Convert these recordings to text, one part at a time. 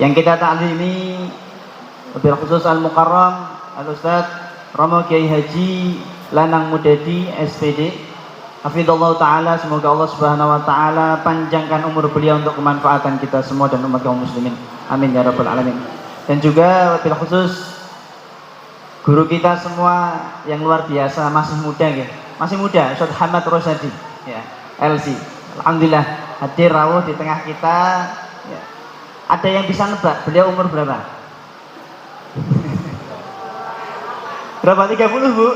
Yang kita ta'zimi wabil khusus Al-Mukarram Al-Ustaz Romo Kiai Haji Lanang Mudadi SPD hafizallahu ta'ala, semoga Allah subhanahu wa ta'ala panjangkan umur beliau untuk kemanfaatan kita semua dan umat kaum muslimin, amin ya rabbal alamin. Dan juga wabil khusus guru kita semua yang luar biasa, masih muda ya, masih muda, Ustaz Hamad Rosadi ya, LC, alhamdulillah hadir rawuh di tengah kita ya. Ada yang bisa nebak beliau umur berapa? Berapa? 30 bu?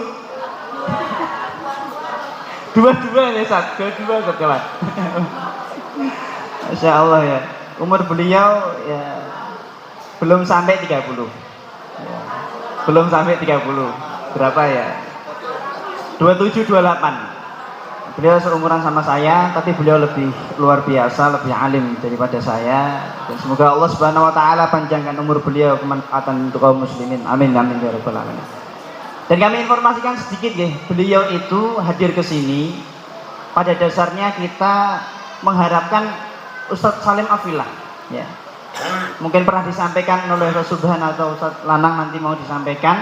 Dua-dua ya Ustaz, dua-dua Ustaz kawan. Masya Allah ya, umur beliau ya belum sampai 30 ya. Belum sampai 30, berapa ya? 27, 28. Beliau seumuran sama saya, tapi beliau lebih luar biasa, lebih alim daripada saya. Dan semoga Allah Subhanahu wa taala panjangkan umur beliau kemanfaatan untuk kaum muslimin. Amin amin ya rabbal alamin. Dan kami informasikan sedikit ya, beliau itu hadir ke sini pada dasarnya kita mengharapkan Ustadz Salim Afilah ya. Mungkin pernah disampaikan oleh Ustadz Subhan atau Ustadz Lanang nanti mau disampaikan.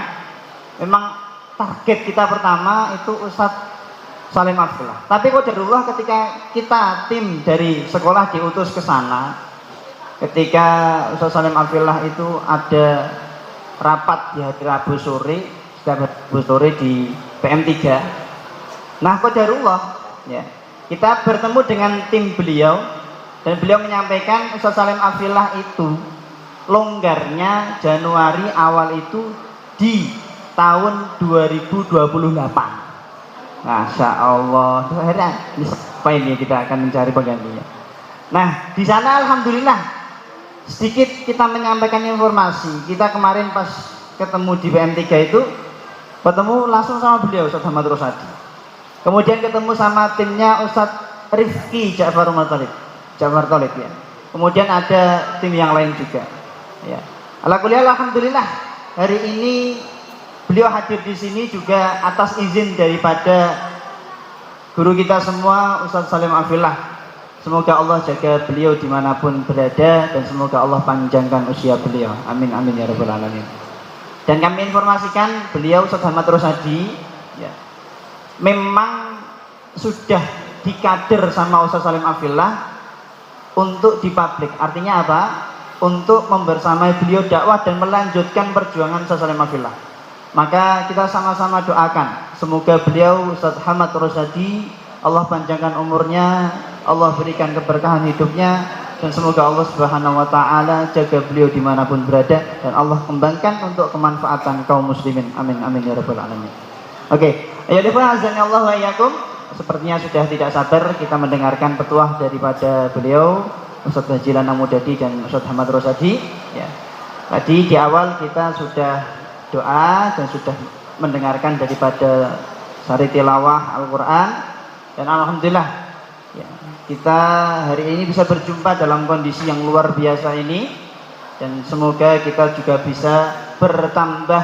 Memang target kita pertama itu Ustadz Salim Afilah. Tapi qadarullah ketika kita tim dari sekolah diutus ke sana, ketika Ustadz Salim Afilah itu ada rapat di hari Rabu sore, setiap Rabu sore di PM3. Nah qadarullah ya, kita bertemu dengan tim beliau dan beliau menyampaikan Ustadz Salim Afilah itu longgarnya Januari awal itu di tahun 2028. Masya Allah, apa ini kita akan mencari penggantinya. Nah, di sana alhamdulillah sedikit kita menyampaikan informasi. Kita kemarin pas ketemu di PM3 itu ketemu langsung sama beliau Ustadz Hamad Rosadi. Kemudian ketemu sama timnya Ustadz Rifki Ja'far Talib ya. Kemudian ada tim yang lain juga. Ya. Alhamdulillah hari ini beliau hadir di sini juga atas izin daripada guru kita semua Ustadz Salim Afilah. Semoga Allah jaga beliau dimanapun berada dan semoga Allah panjangkan usia beliau. Amin amin ya rabbal alamin. Dan kami informasikan beliau Ustadz Hamad Rosadi ya, memang sudah dikader sama Ustadz Salim Afilah untuk dipublik. Artinya apa? Untuk membersamai beliau dakwah dan melanjutkan perjuangan Ustadz Salim Afilah. Maka kita sama-sama doakan semoga beliau Ustadz Hamad Rosadi Allah panjangkan umurnya, Allah berikan keberkahan hidupnya, dan semoga Allah Subhanahu wa taala jaga beliau dimanapun berada dan Allah kembangkan untuk kemanfaatan kaum muslimin. Amin amin ya rabbal alamin. Oke, ayo azan Allah wa iyyakum. Sepertinya sudah tidak sabar kita mendengarkan petuah daripada beliau Ustadz Haji Lanang Mudadi dan Ustadz Hamad Rosadi ya. Tadi di awal kita sudah doa dan sudah mendengarkan daripada sari tilawah Al-Quran dan alhamdulillah ya, kita hari ini bisa berjumpa dalam kondisi yang luar biasa ini dan semoga kita juga bisa bertambah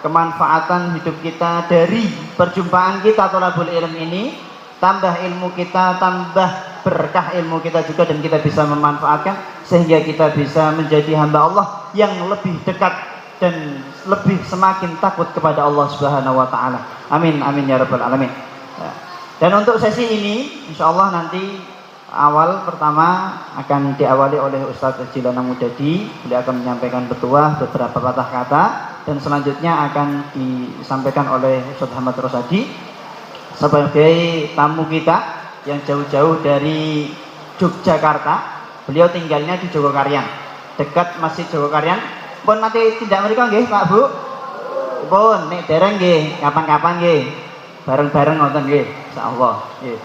kemanfaatan hidup kita dari perjumpaan kita thalabul ilm ini, tambah ilmu kita, tambah berkah ilmu kita juga dan kita bisa memanfaatkan sehingga kita bisa menjadi hamba Allah yang lebih dekat dan lebih semakin takut kepada Allah Subhanahu wa taala. Amin amin ya rabbal alamin. Dan untuk sesi ini insyaallah nanti awal pertama akan diawali oleh Ustadz Haji Lanang Mudadi. Beliau akan menyampaikan petuah beberapa patah kata dan selanjutnya akan disampaikan oleh Ustadz Hamad Rosadi sebagai tamu kita yang jauh-jauh dari Yogyakarta. Beliau tinggalnya di Jogokaryan, dekat Masjid Jogokaryan. Pun mati tidak mereka nggih Pak Bu. Pun nek dereng nggih, kapan-kapan nggih. Bareng-bareng nonton nggih, insyaallah nggih.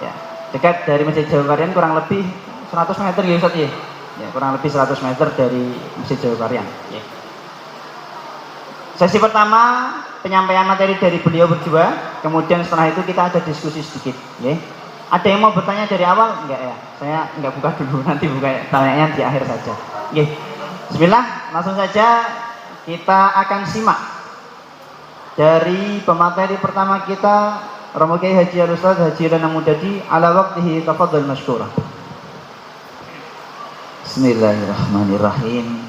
Ya, dekat dari Masjid Jogokaryan kurang lebih 100 meter nggih Ustaz nggih. Ya, kurang lebih 100 meter dari Masjid Jogokaryan nggih. Sesi pertama penyampaian materi dari beliau berdua, kemudian setelah itu kita ada diskusi sedikit nggih. Ada yang mau bertanya dari awal? Enggak ya? Saya enggak buka dulu, nanti buka tanyanya di akhir saja. Nggih. Bismillah, langsung saja kita akan simak dari pemateri pertama kita Romo Kiai Haji Al-Ustadz Haji Lanang Mudadi ala waqtihi tafadhal masykurah. Bismillahirrahmanirrahim.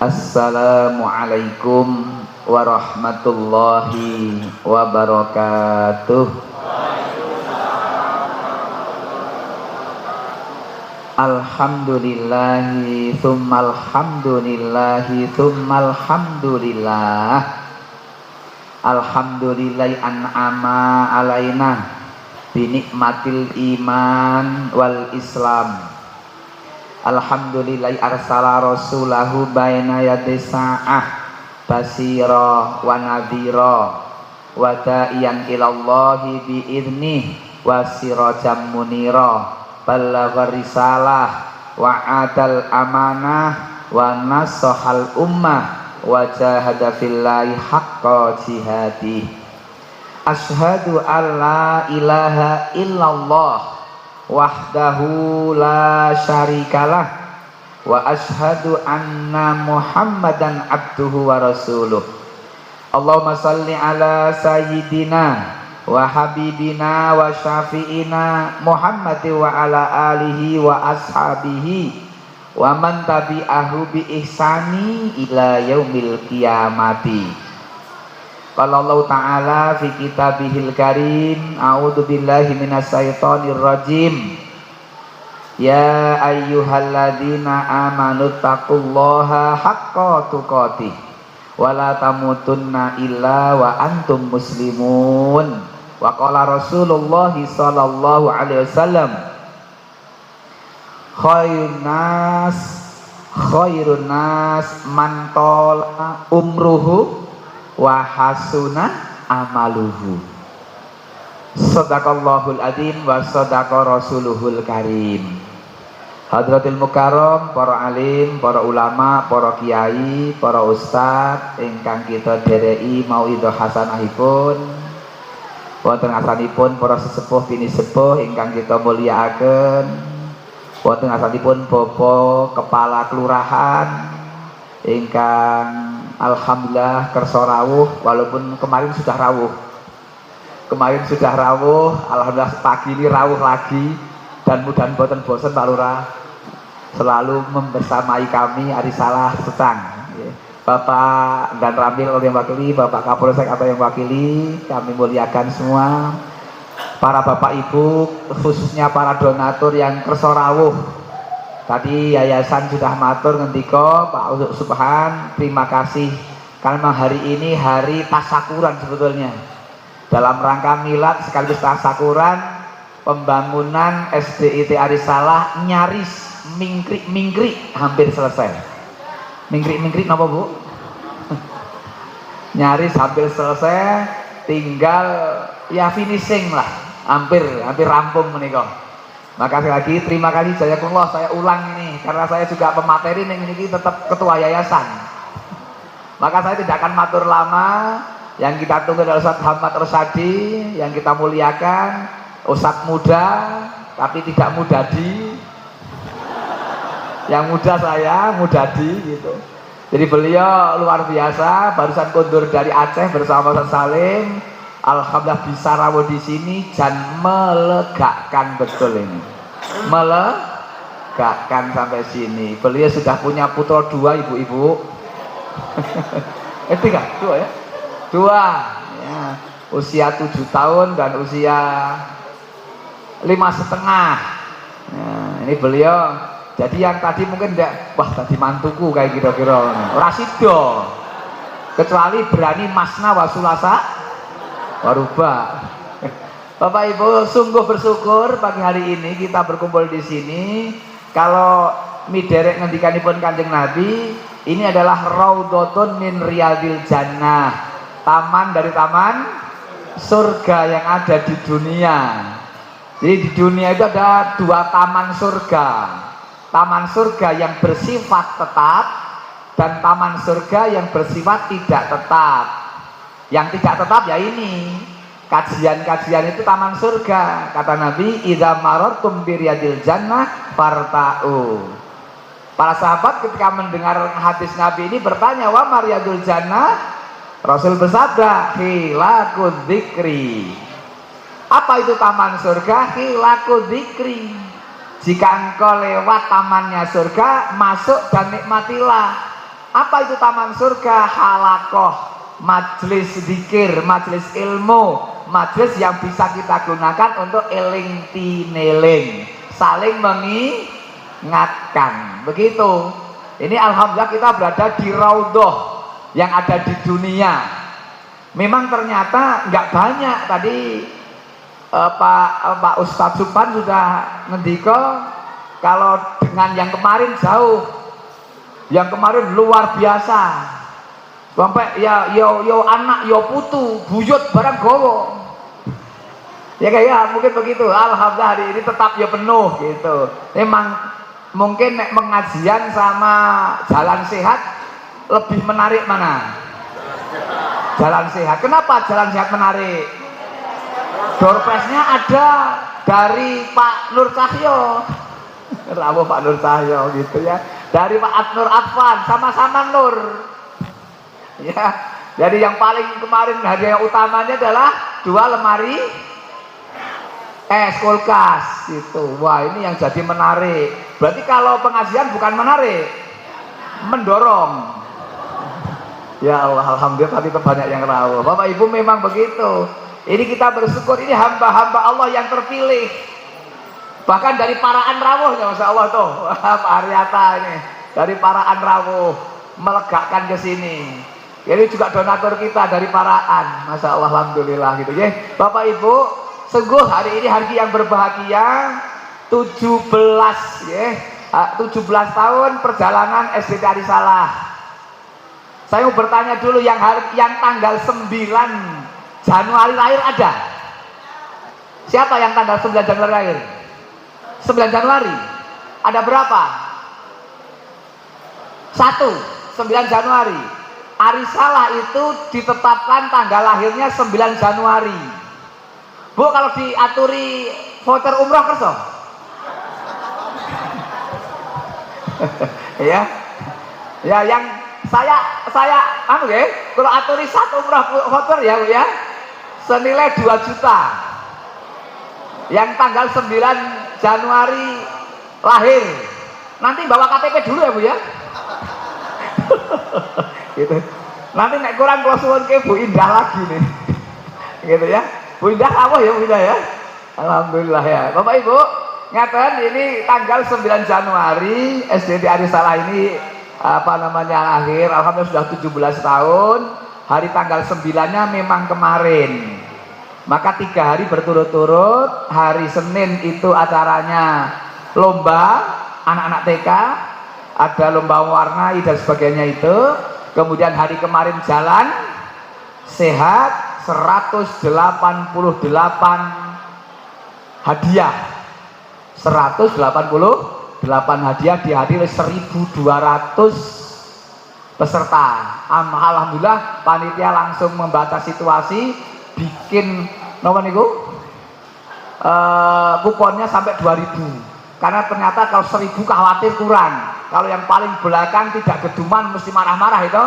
Assalamualaikum warahmatullahi wabarakatuh. Alhamdulillahi tsummal hamdulillahi tsummal hamdulillah. Alhamdulillahi an'ama alaina bi nikmatil iman wal islam. Alhamdulillahi arsala rasulahu baina yaday sa'ah basira wa nadhira wa da'iyan ilallahi bi idnih wa sirajam munira ballagha risalah wa adal amanah wa nasahal ummah wa jahada fillahi haqqa jihadih. Asyhadu an la ilaha illallah wahdahu la syarikalah wa asyhadu anna muhammadan abduhu wa rasuluh. Allahumma salli ala sayyidina wa habibina wa syafi'ina Muhammad wa ala alihi wa ashabihi wa man tabi'ahu bi ihsani ila yaumil qiyamati. Qala Allah Ta'ala fi kitabihil karim, a'udzu billahi minas syaitonir rajim. Ya ayyuhalladzina amanu taqullaha haqqa tuqatih wa la tamutunna illa wa antum muslimun. Wa qala Rasulullah sallallahu alaihi wasallam, khairun nas man tala umruhu wa hasuna amaluhu. Shadaqallahul adzim wa shadaqa rasuluhul karim. Hadratil mukarram, para alim, para ulama, para kiai, para ustad ingkang kita dereki mauidhah hasanahipun, wonten asalipun para sesepuh bini sepuh ingkang kita mulyakaken, wonten asalipun Bapak Kepala Kelurahan ingkang alhamdulillah kersa rawuh, walaupun kemarin sudah rawuh. Alhamdulillah pagi ini rawuh lagi, dan mudah boten bosan Pak Lurah selalu membersamai kami Arisalah Secang. Bapak dan Ramil yang wakili, Bapak Kapolsek atau yang wakili, kami muliakan semua. Para Bapak Ibu, khususnya para donatur yang kersa rawuh. Tadi yayasan sudah matur ngendika Pak Subhan, terima kasih karena hari ini hari tasakuran sebetulnya. Dalam rangka milad sekaligus tasakuran, pembangunan SDIT Arisalah nyaris mingkrik hampir selesai. Mingkrik napa Bu? Nyaris hampir selesai, tinggal ya finishing lah, hampir rampung menika. Maka sekali lagi terima kasih jazakumullah, saya ulang ini karena saya juga pemateri ini tetap ketua yayasan. Maka saya tidak akan matur lama. Yang kita tunggu adalah Ustadz Hamad Rosadi yang kita muliakan, Ustadz muda tapi tidak mudadi. Yang muda saya mudadi gitu. Jadi beliau luar biasa, barusan kondur dari Aceh bersama Ustadz Salim. Alhamdulillah bisa rawuh di sini dan melegakan betul ini. Melegakan sampai sini. Beliau sudah punya putra 2 ibu-ibu. 3 ya. 2 ya. Usia 7 tahun dan usia 5,5. Nah, ini beliau. Jadi yang tadi mungkin enggak, wah tadi mantuku kayak kira-kira. Rasido. Kecuali berani masna wasulasa warubah. Bapak Ibu, sungguh bersyukur pagi hari ini kita berkumpul di sini. Kalau miderek ngendikanipun Kanjeng Nabi, ini adalah raudhatun min riyadil jannah, taman dari taman surga yang ada di dunia. Jadi di dunia itu ada 2 taman surga. Taman surga yang bersifat tetap dan taman surga yang bersifat tidak tetap. Yang tidak tetap ya ini kajian-kajian itu taman surga. Kata Nabi, idza marartum biriyadil jannah farta'u. Para sahabat ketika mendengar hadis Nabi ini bertanya, wa mariyadul jannah? Rasul bersabda, khilaqud dzikri. Apa itu taman surga? Khilaqud dzikri. Jika engkau lewat tamannya surga, masuk dan nikmatilah. Apa itu taman surga? Halakoh, majelis zikir, majelis ilmu, majelis yang bisa kita gunakan untuk eling tineling, saling mengingatkan. Begitu. Ini alhamdulillah kita berada di raudhah yang ada di dunia. Memang ternyata nggak banyak tadi. Pak Ustadz Subhan sudah ngendiko kalau dengan yang kemarin jauh, yang kemarin luar biasa, sampai ya yo anak yo putu buyut barang gowo ya kayak mungkin begitu. Alhamdulillah hari ini tetap ya penuh gitu. Memang mungkin pengajian sama jalan sehat lebih menarik mana? Jalan sehat. Kenapa jalan sehat menarik? Doorpressnya ada dari Pak Nur Cahyo, rawuh Pak Nur Cahyo gitu ya, dari Pak Nur Advan, sama-sama Nur ya. Jadi yang paling kemarin hadiah utamanya adalah 2 lemari kulkas gitu. Wah ini yang jadi menarik. Berarti kalau pengajian bukan menarik, mendorong. Ya Allah, alhamdulillah tadi banyak yang rawuh. Bapak Ibu memang begitu. Ini kita bersyukur, ini hamba-hamba Allah yang terpilih. Bahkan dari paraan rawuhnya, Masya Allah tuh, Pak Aryata ini, dari paraan rawuh, melegakan ke sini. Ini juga donatur kita dari paraan, Masya Allah, alhamdulillah gitu ya. Bapak Ibu, sungguh hari ini hari yang berbahagia, 17 ya, 17 tahun perjalanan SDT Arisalah. Saya mau bertanya dulu, yang tanggal 9 Januari lahir ada? Siapa yang tanggal 9 Januari lahir? 9 Januari. Ada berapa? 1. 9 Januari. Arisalah itu ditetapkan tanggal lahirnya 9 Januari. Bu, kalau diaturi voucher umroh kerso? Ya. Ya, yang saya kalau aturi 1 umroh voucher ya Bu ya, senilai 2 juta. Yang tanggal 9 Januari lahir. Nanti bawa KTP dulu ya Bu ya. Gitu. Nanti nek kurang kula suwun ke Bu Indah lagi nih. Gitu ya. Bu Indah apa ya Bu Indah ya? Alhamdulillah ya. Bapak Ibu, ngaten ini tanggal 9 Januari SDT Arisalah ini lahir. Alhamdulillah sudah 17 tahun. Hari tanggal 9-nya memang kemarin. Maka 3 hari berturut-turut. Hari Senin itu acaranya lomba anak-anak TK, ada lomba mewarnai dan sebagainya itu. Kemudian hari kemarin jalan sehat 188 hadiah. 188 hadiah dihadiri 1.200 peserta. Alhamdulillah panitia langsung membaca situasi, bikin kuponnya sampai 2.000. Karena ternyata kalau 1.000 khawatir kurang. Kalau yang paling belakang tidak geduman mesti marah-marah itu.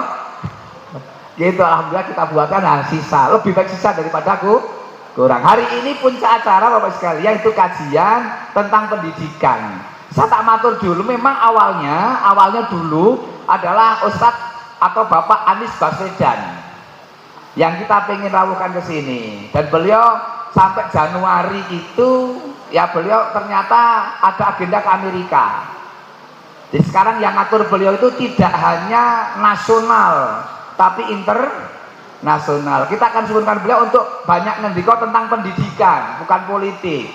Gitu alhamdulillah kita buatkan sisa. Lebih baik sisa daripada kurang. Hari ini puncak acara Bapak sekalian itu kajian tentang pendidikan. Saya tak matur dulu, memang awalnya dulu adalah Ustadz atau Bapak Anies Baswedan yang kita pengen rawuhkan ke sini. Dan beliau sampai Januari itu ya beliau ternyata ada agenda ke Amerika. Jadi sekarang yang ngatur beliau itu tidak hanya nasional tapi internasional. Kita akan sebutkan beliau untuk banyak ngendiko tentang pendidikan, bukan politik.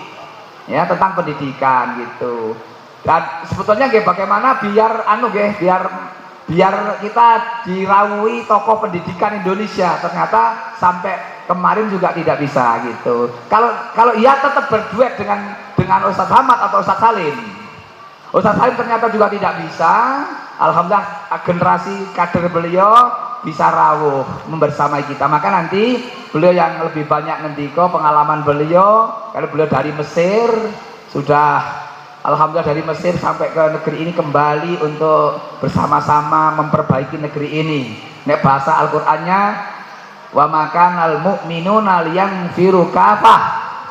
Ya, tentang pendidikan gitu. Dan sebetulnya bagaimana biar biar kita dirawui tokoh pendidikan Indonesia. Ternyata sampai kemarin juga tidak bisa gitu. Kalau ia tetap berduet dengan Ustadz Hamad atau Ustadz Salim. Ustadz Salim ternyata juga tidak bisa. Alhamdulillah generasi kader beliau bisa rawuh membersamai kita. Maka nanti beliau yang lebih banyak ngendiko pengalaman beliau, karena beliau dari Mesir sudah alhamdulillah dari Mesir sampai ke negeri ini kembali untuk bersama-sama memperbaiki negeri ini. Nek bahasa Al-Qur'annya wa makanal mu'minuna liyanfiru kafah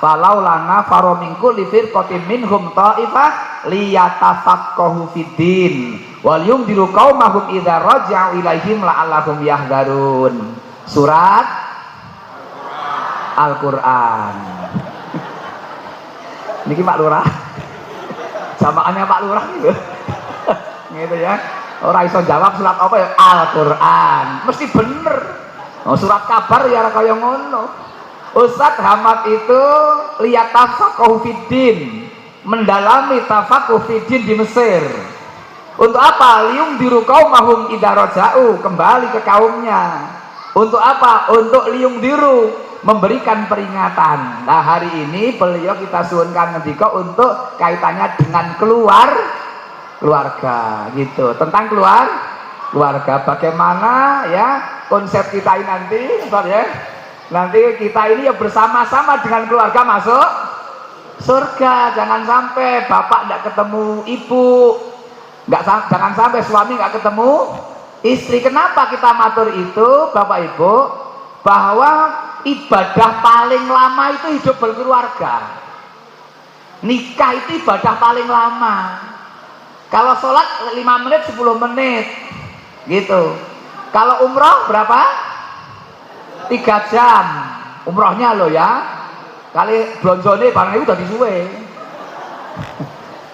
falaulana faro min kulli firqatin minhum ta'ifah liyatafaqahu fiddin wal yumdiru qaumahum idza raja'u ilaihim la'allahum yahdharun. Surat Al-Qur'an. Niki Pak Lurah. Jamaahnya Pak Lurah gitu. Gitu ya. Ora iso jawab surat apa ya? Al-Qur'an. Mesti bener. Oh, surat kabar ya kaya ngono. Ustadz Hamad itu lihat tafaqahu fiddin, mendalami tafaqahu fiddin di Mesir. Untuk apa? Lium diru qaumahum idza raja'u, kembali ke kaumnya. Untuk apa? Untuk lium diru, memberikan peringatan. Nah, hari ini beliau kita suwunkan ngendika untuk kaitannya dengan keluarga gitu. Tentang keluarga bagaimana ya konsep kita ini nanti, Ustaz ya. Nanti kita ini ya bersama-sama dengan keluarga masuk surga. Jangan sampai bapak tidak ketemu ibu, jangan sampai suami nggak ketemu istri. Kenapa kita matur itu Bapak Ibu? Bahwa ibadah paling lama itu hidup berkeluarga. Nikah itu ibadah paling lama. Kalau sholat 5 menit 10 menit gitu. Kalau umroh berapa? 3 jam umrohnya lo ya, kali blonjone barang itu udah disuwe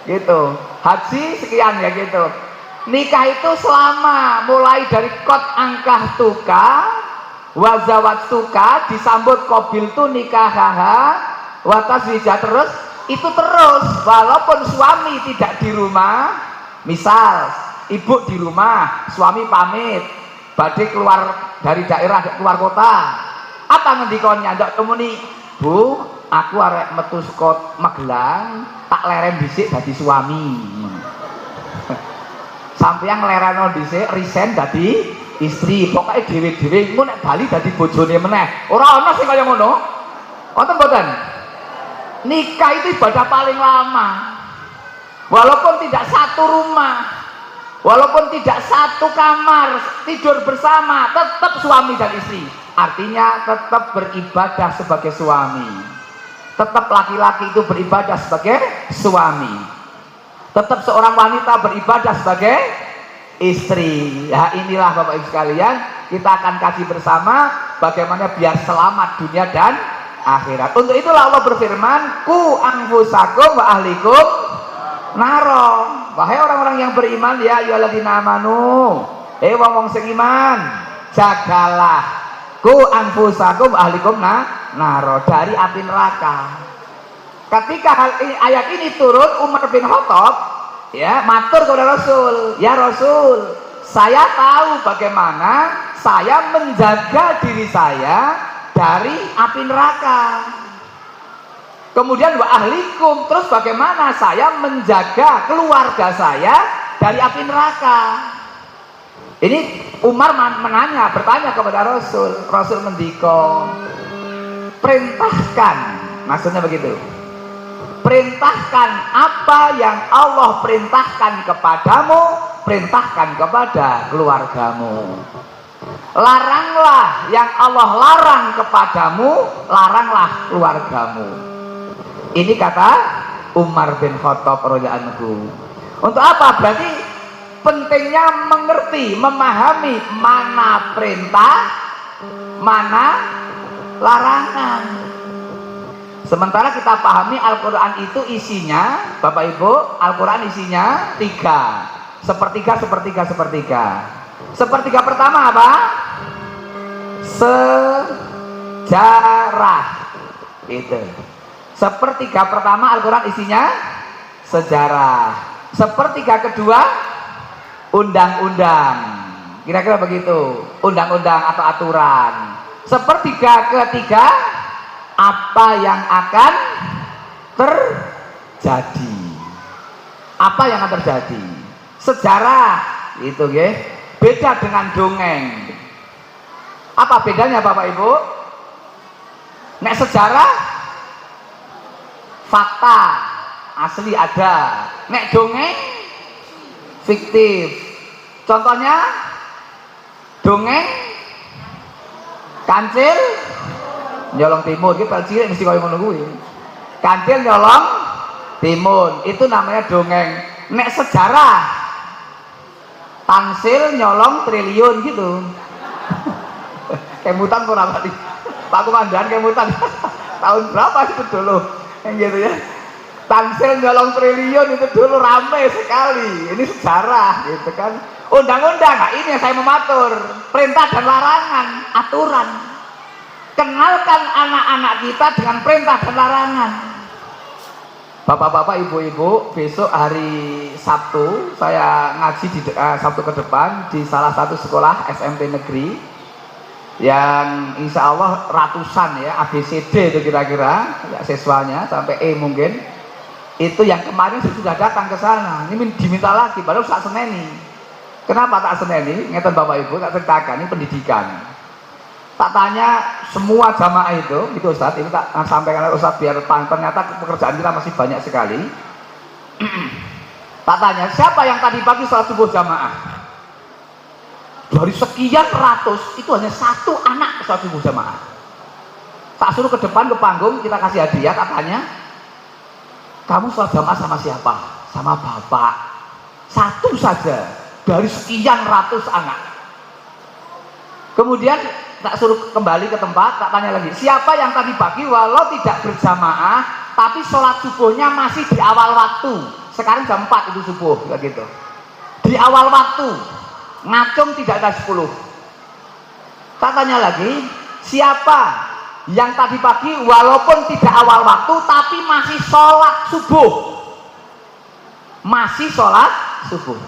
gitu. Haji sekian ya gitu. Nikah itu selama mulai dari kot angkah tuka wazawat tuka disambut kobil tu nikahaha watas wijah terus itu terus walaupun suami tidak di rumah. Misal ibu di rumah, suami pamit badhe keluar dari daerah, keluar kota, apa ngendikonnya? Ndak temuni, Bu, aku arek metu saka Magelang, tak leren dhisik dadi suami. Sampeyan nglereno dhisik resign dadi istri. Pokoke dhewe-dhewe engko nek bali dadi bojone meneh. Ora ana sing kaya ngono. Wonten mboten? Nikah itu ibadah paling lama. Walaupun tidak satu rumah, walaupun tidak satu kamar tidur bersama, tetap suami dan istri. Artinya tetap beribadah sebagai suami. Tetap laki-laki itu beribadah sebagai suami. Tetap seorang wanita beribadah sebagai istri. Ya inilah Bapak Ibu sekalian, kita akan kaji bersama bagaimana biar selamat dunia dan akhirat. Untuk itulah Allah berfirman, ku anfusakum wa ahlikum naro. Wahai orang-orang yang beriman, ya ayyuhalladzina amanu, wong sing iman, jagalah ku anfusakum ahlikum naro, dari api neraka. Ketika ayat ini turun, Umar bin Khattab ya matur kepada Rasul, ya Rasul, saya tahu bagaimana saya menjaga diri saya dari api neraka. Kemudian wa ahlikum, terus bagaimana saya menjaga keluarga saya dari api neraka. Ini Umar bertanya kepada Rasul. Rasul mendiko, perintahkan, maksudnya begitu, perintahkan apa yang Allah perintahkan kepadamu, perintahkan kepada keluargamu. Laranglah yang Allah larang kepadamu, laranglah keluargamu. Ini kata Umar bin Khattab radhiyallahu anhu. Untuk apa? Berarti pentingnya mengerti, memahami mana perintah, mana larangan. Sementara kita pahami Al-Quran itu isinya, Bapak Ibu, Al-Quran isinya 3. Sepertiga. Sepertiga pertama apa? Sejarah. Itu. Sepertiga pertama Al-Quran isinya sejarah. Sepertiga kedua undang-undang. Kira-kira begitu. Undang-undang atau aturan. Sepertiga ketiga apa yang akan terjadi. Apa yang akan terjadi? Sejarah itu ya. Beda dengan dongeng. Apa bedanya Bapak Ibu? Nek sejarah fakta asli ada, nek dongeng fiktif. Contohnya dongeng Kancil Nyolong Timur iki pel cilik mesti kaya ngono kuwi. Kancil nyolong timun, itu namanya dongeng. Nek sejarah, Tansil nyolong triliun gitu. Kemutan kurang kali. Pak Komandan kemutan. Tahun berapa itu dulu? Yang gitu ya. Tansil nyolong triliun itu dulu rame sekali. Ini sejarah gitu kan. Undang-undang, nah ini yang saya mematur. Perintah dan larangan, aturan. Kenalkan anak-anak kita dengan perintah dan larangan. Bapak-bapak, ibu-ibu, besok hari Sabtu saya ngaji di Sabtu ke depan di salah satu sekolah SMP negeri yang insya Allah ratusan ya, ABCD itu kira-kira ya, siswanya sampai E mungkin. Itu yang kemarin sudah datang ke sana. Ini diminta lagi baru saat Senin ini. Kenapa tak seneni? Ngeten Bapak Ibu, tak ceritakan, ini pendidikan. Tak tanya semua jamaah itu Ustaz, ini tak sampaikan oleh Ustaz biar ternyata pekerjaan kita masih banyak sekali. Tak tanya, siapa yang tadi pagi sholat subuh jamaah? Dari sekian ratus, itu hanya satu anak sholat subuh jamaah. Tak suruh ke depan, ke panggung, kita kasih hadiah, tak tanya, kamu sholat jamaah sama siapa? Sama bapak. Satu saja dari sekian ratus anak. Kemudian tak suruh kembali ke tempat, tak tanya lagi, siapa yang tadi pagi walau tidak berjamaah tapi sholat subuhnya masih di awal waktu. Sekarang jam 4 itu subuh, kayak gitu. Di awal waktu, ngacung tidak ada 10. Tak tanya lagi, siapa yang tadi pagi walaupun tidak awal waktu tapi masih sholat subuh. Masih sholat subuh.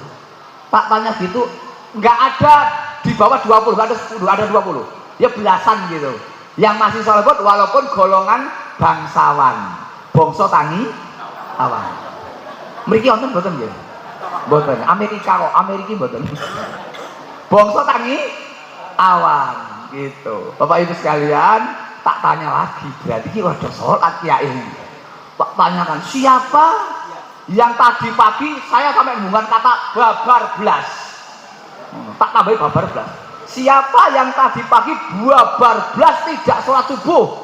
Tak tanya gitu, nggak ada di bawah 20, nggak ada 10, ada 20. Ya belasan gitu. Yang masih sholat walaupun golongan bangsawan, bangsa tangi awan. Mriki wonten mboten nggih? Mboten. Amerika kok, Amerika mboten. Bangsa tangi awan gitu. Bapak Ibu sekalian, tak tanya lagi, berarti iki ada sholat ya ini. Tak tanyakan siapa yang tadi pagi saya sampai menggunakan kata babar belas. Tak tambahin babar belas. Siapa yang tadi pagi babar belas tidak sholat subuh?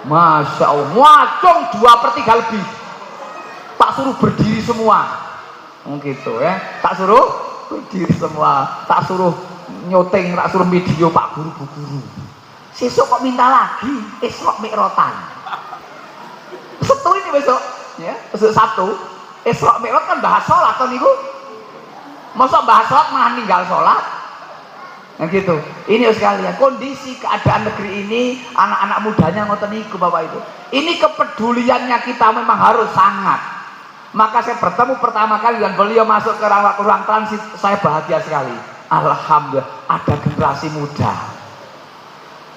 Masya Allah, ngacung 2/3 lebih. Tak suruh berdiri semua. Gitu ya. Tak suruh berdiri semua. Tak suruh nyoteng, tak suruh video Pak Guru, Bu Guru. Sesuk kok minta lagi Isra Mi'rotan. Sabtu ini besok, ya, besok Sabtu. Isra Mi'raj kan bahas sholat kan niku. Masa bahas sholat malah ninggal sholat? Nah gitu. Ini sekalian kondisi keadaan negeri ini, anak-anak mudanya ngoten niku Bapak Ibu. Ini kepeduliannya kita memang harus sangat. Maka saya bertemu pertama kali dan beliau masuk ke ruang transit, saya bahagia sekali. Alhamdulillah ada generasi muda.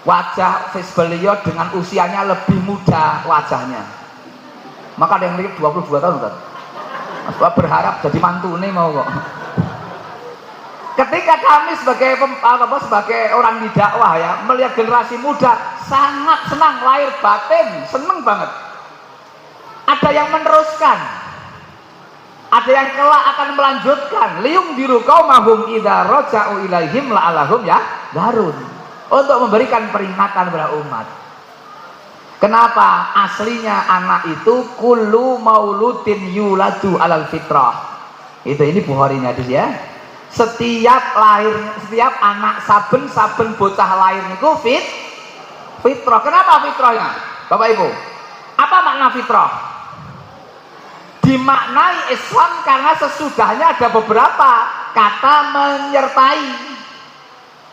Wajah face beliau dengan usianya lebih muda wajahnya. Maka ada yang mirip 22 tahun kan? Berharap jadi mantune mau kok. Ketika kami sebagai orang di dakwah ya melihat generasi muda sangat senang, lahir batin seneng banget. Ada yang meneruskan, ada yang kelak akan melanjutkan. Liung biru qaumahum idza raja'u ilaihim la'alahum ya darun, untuk memberikan peringatan kepada umat. Kenapa? Aslinya anak itu kullu mauludin yuladu alal fitrah. Ini Bukhari-nya hadis ya. Setiap anak saben bocah lahir niku fitrah. Kenapa fitrahnya? Bapak Ibu, apa makna fitrah? Dimaknai Islam karena sesudahnya ada beberapa kata menyertai,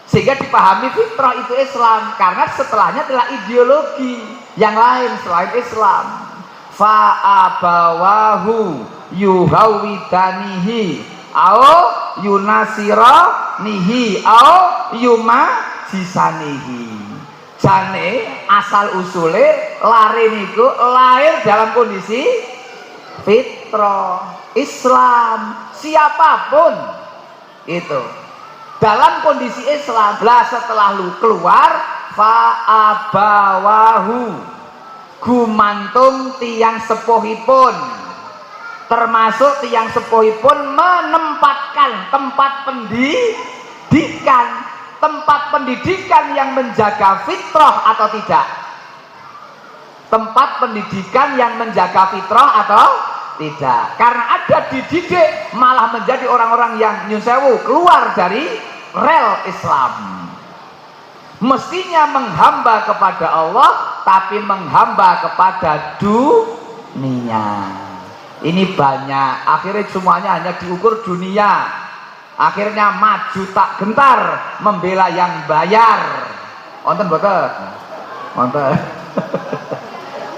sehingga dipahami fitrah itu Islam, karena setelahnya adalah ideologi yang lain selain Islam. Fa'abawahu yuhawidanihi au yunasiranihi au yumajisanihi. Jane asal usule lari niku lahir dalam kondisi fitrah Islam, siapapun itu dalam kondisi Islam. Lah setelah lu keluar fa'abawahu gumantung tiang sepuhipun, termasuk tiang sepuhipun menempatkan tempat pendidikan yang menjaga fitrah atau tidak. tempat pendidikan yang menjaga fitrah atau tidak? Karena ada dididik malah menjadi orang-orang yang nyun sewu keluar dari rel Islam. Mestinya menghamba kepada Allah, tapi menghamba kepada dunia. Ini banyak, akhirnya semuanya hanya diukur dunia. Akhirnya maju tak gentar membela yang bayar. Wonten mboten? Wonten.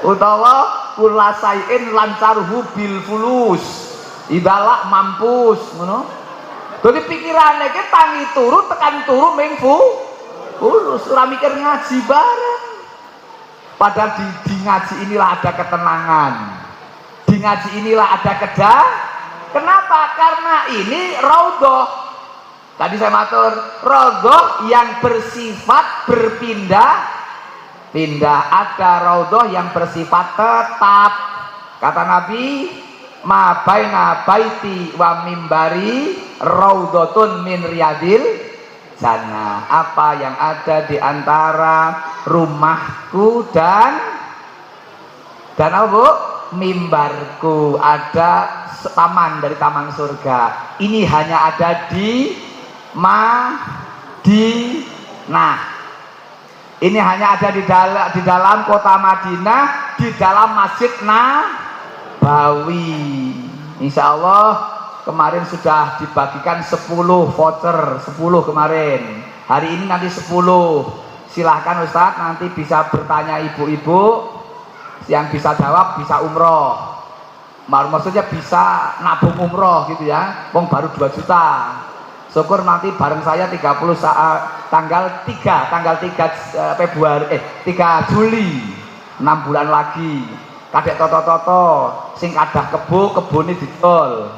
Utawa kula sain lancaruhu bil fulus. Idalak mampus, ngono. Dadi pikirane ki tangi turu tekan turu ming fulus, ora mikir ngaji bareng. Padahal di ngaji inilah ada ketenangan. Di ngaji inilah ada Kenapa? Karena ini raudhah. Tadi saya matur, raudhah yang bersifat berpindah-pindah. Ada raudhah yang bersifat tetap. Kata Nabi, ma baina baiti wa mimbari raudhatun min riyadil jannah. Apa yang ada di antara rumahku dan apa, Bu? Mimbarku, ada taman dari taman surga. Ini hanya ada di Madinah. Ini hanya ada di dalam kota Madinah, di dalam Masjid Nabawi. Insya Allah kemarin sudah dibagikan 10 voucher, 10 kemarin. Hari ini nanti 10. Silahkan Ustadz, nanti bisa bertanya ibu-ibu. Yang bisa jawab bisa umroh. Maksudnya bisa nabung umroh gitu ya. Wong baru 2 juta. Syukur nanti bareng saya 30 saat tanggal 3 Februari 3 Juli. 6 bulan lagi. Kadek toto-toto sing kadah kebune didol.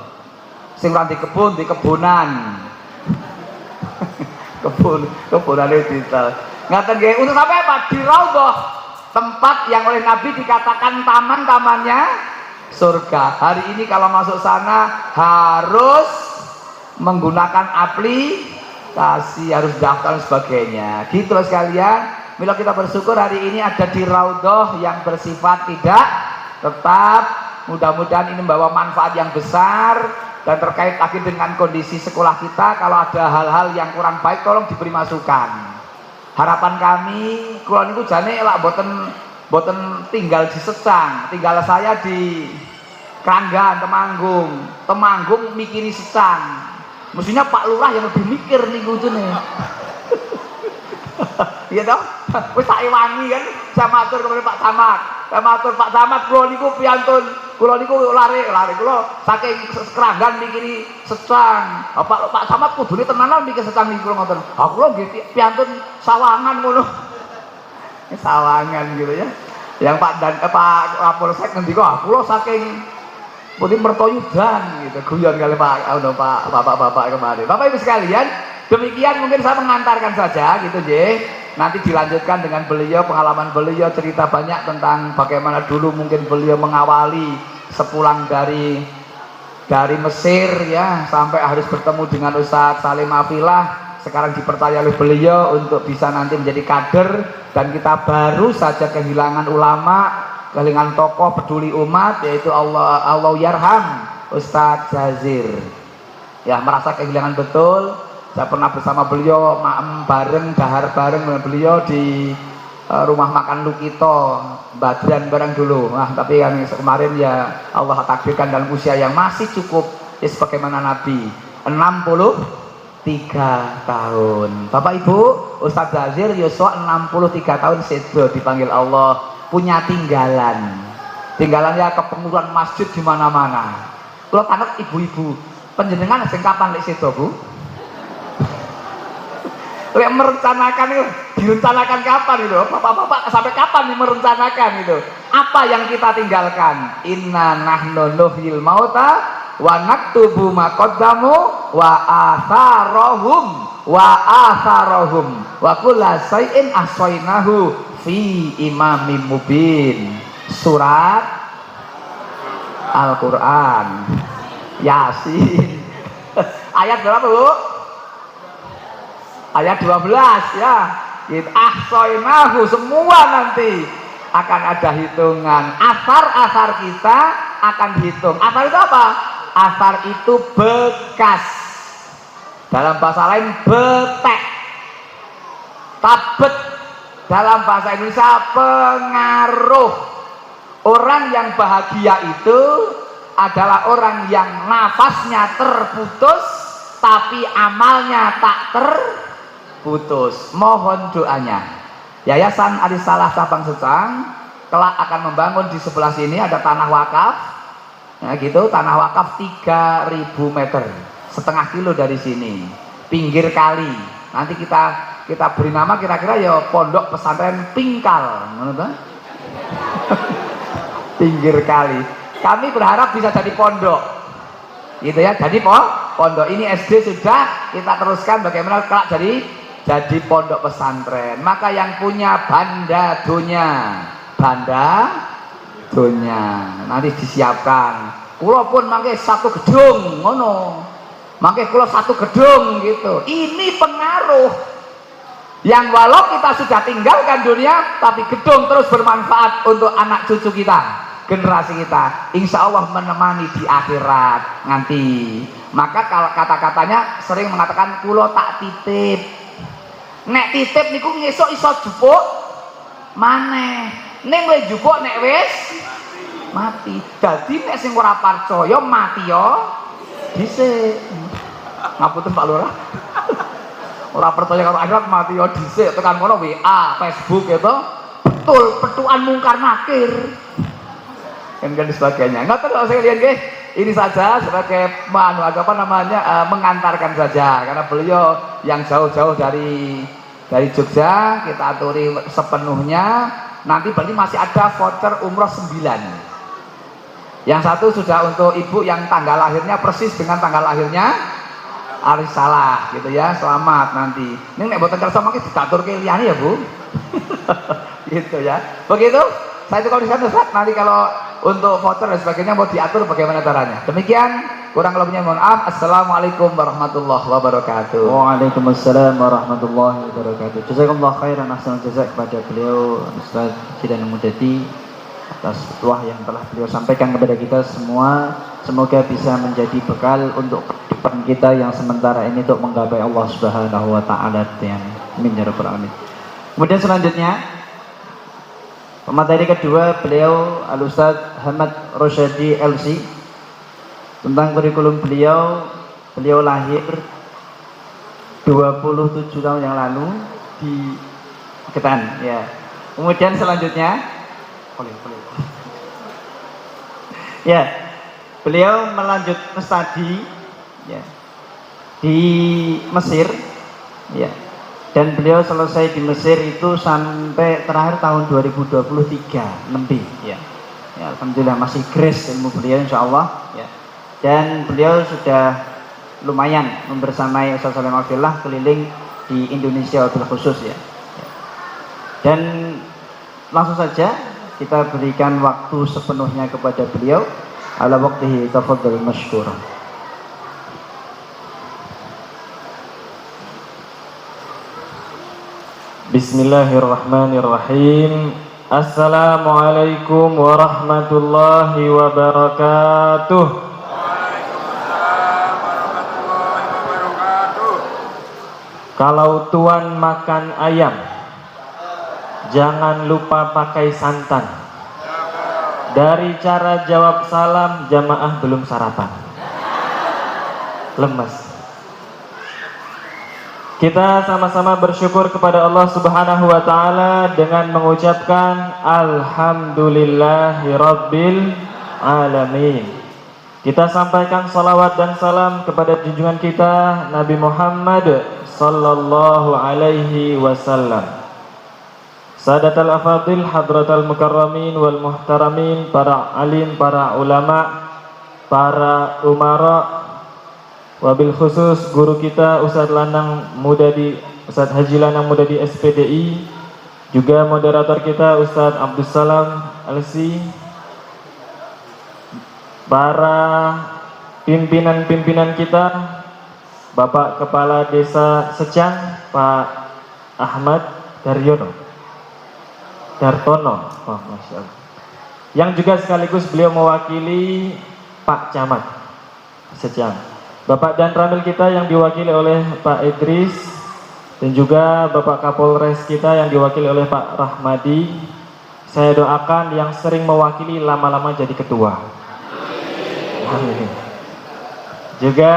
Sing ora di kebun di kebunan. Kebunane didol. Ngaten nggih, untuk sampai apa? Di raudhah, tempat yang oleh Nabi dikatakan taman-tamannya surga. Hari ini kalau masuk sana harus menggunakan aplikasi, harus daftar dan sebagainya. Gitu loh sekalian. Mila kita bersyukur hari ini ada di raudhah yang bersifat tidak tetap. Mudah-mudahan ini membawa manfaat yang besar. Dan terkait lagi dengan kondisi sekolah kita, kalau ada hal-hal yang kurang baik tolong diberi masukan. Harapan kami, kula niku jane lak boten tinggal di Secang, tinggal saya di Kranggan, Temanggung mikiri Secang. Mestinya Pak Lurah yang lebih mikir niku jene. Iya toh? Wis tak ewangi kan, saya matur kepada Pak Camat. Saya matur Pak Camat, kula niku piantun, kula niku lari kula saking Kranggan mikiri Secang. Pak Camat kudune tenanan mikir Secang niku ngoten. Kula nggih piantun Sawangan ngono. Sawangan gitu ya. Yang Pak Kapolsek ngendika, kula saking putih Mertoyudan gitu, guyon kali Bapak-bapak kemarin. Bapak Ibu sekalian, demikian mungkin saya mengantarkan saja gitu nggih. Nanti dilanjutkan dengan beliau, pengalaman beliau, cerita banyak tentang bagaimana dulu mungkin beliau mengawali sepulang dari Mesir ya, sampai harus bertemu dengan Ustadz Salim Afilah. Sekarang dipercaya oleh beliau untuk bisa nanti menjadi kader, dan kita baru saja kehilangan ulama, kehilangan tokoh peduli umat, yaitu Allah yarham Ustadz Jazir. Ya, merasa kehilangan betul. Saya pernah bersama beliau bareng, dahar bareng dengan beliau di rumah makan Lukito, Badran bareng dulu. Nah, tapi kan kemarin ya Allah takdirkan dalam usia yang masih cukup, ya sebagaimana Nabi, 63 tahun. Bapak Ibu, Ustadz Jazir Yuswa 63 tahun sedo dipanggil Allah, punya tinggalan. Tinggalannya kepengurusan masjid di mana-mana. Kalau tanak ibu-ibu, penjenengan sing kapan lek sedo, Bu? Lek merencanakan itu, direncanakan kapan itu? Bapak-bapak sampai kapan nih merencanakan itu? Apa yang kita tinggalkan? Inna nahnu nuhyil mauta wa naktubu ma qaddamu wa atharahum wa kulla shay'in ahsaynahu fi imamin mubin. Surat Al-Qur'an Yasin. Ayat berapa, Bu? Ayat 12 ya. Ahsaynahu, semua nanti akan ada hitungan. Asar kita akan dihitung. Asar itu apa? Asar itu bekas. Dalam bahasa lain betek. Tabet dalam bahasa Indonesia pengaruh. Orang yang bahagia itu adalah orang yang nafasnya terputus tapi amalnya tak terputus. Mohon doanya. Yayasan Arisalah Sabang Secang kelak akan membangun di sebelah sini ada tanah wakaf. Ya gitu, tanah wakaf 3000 meter, setengah kilo dari sini, pinggir kali. Nanti kita beri nama kira-kira ya Pondok Pesantren Pingkal, pinggir kali. Kami berharap bisa jadi pondok, gitu ya. Jadi pondok ini SD sudah, kita teruskan bagaimana kelak jadi pondok pesantren. Maka yang punya banda donya nanti disiapkan. Kulo pun mangke satu gedung, ngono. Mangke kulo satu gedung gitu. Ini pengaruh. Yang walau kita sudah tinggalkan dunia, tapi gedung terus bermanfaat untuk anak cucu kita, generasi kita. Insya Allah menemani di akhirat nanti. Maka kalau kata-katanya sering mengatakan kulo tak titip. Nek titip niku ngesuk iso jupuk maneh. Ning wis jupuk nek wis mati. Dadi nek sing ora percaya mati yo dhisik. Ngapunten Pak Lurah. Ora percaya karo akhirat mati yo dhisik, tekan kono WA, Facebook itu betul petukan mungkar nakir. Dan sebagainya. Enggak terus saya lihat nggih. Ini saja sebagai mengantarkan saja karena beliau yang jauh-jauh dari Jogja kita aturi sepenuhnya. Nanti berarti masih ada voucher umroh 9. Yang satu sudah untuk ibu yang tanggal lahirnya persis dengan tanggal lahirnya Arisalah gitu ya. Selamat nanti. Ini nek boten kersa mangke diaturke liyane ya, Bu. Gitu ya. Begitu? Saya itu kalau disana Ustaz, nanti kalau untuk voucher dan sebagainya mau diatur bagaimana caranya. Demikian, kurang lebihnya mohon maaf. Assalamualaikum warahmatullahi wabarakatuh. Waalaikumsalam warahmatullahi wabarakatuh. Jazakumullah khairan, ahsanul jazak kepada beliau Ustaz Jidan Mudadi atas petuah yang telah beliau sampaikan kepada kita semua. Semoga bisa menjadi bekal untuk kehidupan kita yang sementara ini untuk menggapai Allah Subhanahu wa taala. Amin ya rabbal alamin. Kemudian selanjutnya pemateri kedua beliau Al-Ustaz Ahmad Rosyadi LC. Tentang kurikulum beliau lahir 27 tahun yang lalu di Ketan ya. Kemudian selanjutnya ya, beliau melanjutkan studi ya di Mesir ya. Dan beliau selesai di Mesir itu sampai terakhir tahun 2023 lebih ya. Ya, alhamdulillah masih grace ilmu beliau insyaallah ya. Dan beliau sudah lumayan membersamai Ustaz Salim Abdullah keliling di Indonesia wabil khusus ya. Dan langsung saja kita berikan waktu sepenuhnya kepada beliau. Ala waqtihi tafadhal masykur. Bismillahirrahmanirrahim. Assalamualaikum warahmatullahi wabarakatuh. Waalaikumsalam warahmatullahi wabarakatuh. Kalau tuan makan ayam, jangan lupa pakai santan. Dari cara jawab salam, jamaah belum sarapan. Lemes. Kita sama-sama bersyukur kepada Allah Subhanahu wa taala dengan mengucapkan alhamdulillahirabbil alamin. Kita sampaikan salawat dan salam kepada junjungan kita Nabi Muhammad sallallahu alaihi wasallam. Sadatul afadil hadratal mukarramin wal muhtaramin, para alim, para ulama, para umara, wabil khusus guru kita Ustadz Lanang Mudadi, Ustadz Haji Lanang Mudadi SPDI, juga moderator kita Ustadz Abdus Salam LC, para pimpinan-pimpinan kita, Bapak Kepala Desa Secang Pak Ahmad Daryono, Dartono. Oh, Masya Allah. Yang juga sekaligus beliau mewakili Pak Camat Sejang. Bapak dan Ramil kita yang diwakili oleh Pak Idris, dan juga Bapak Kapolres kita yang diwakili oleh Pak Rahmadi. Saya doakan yang sering mewakili lama-lama jadi ketua. Amin. Juga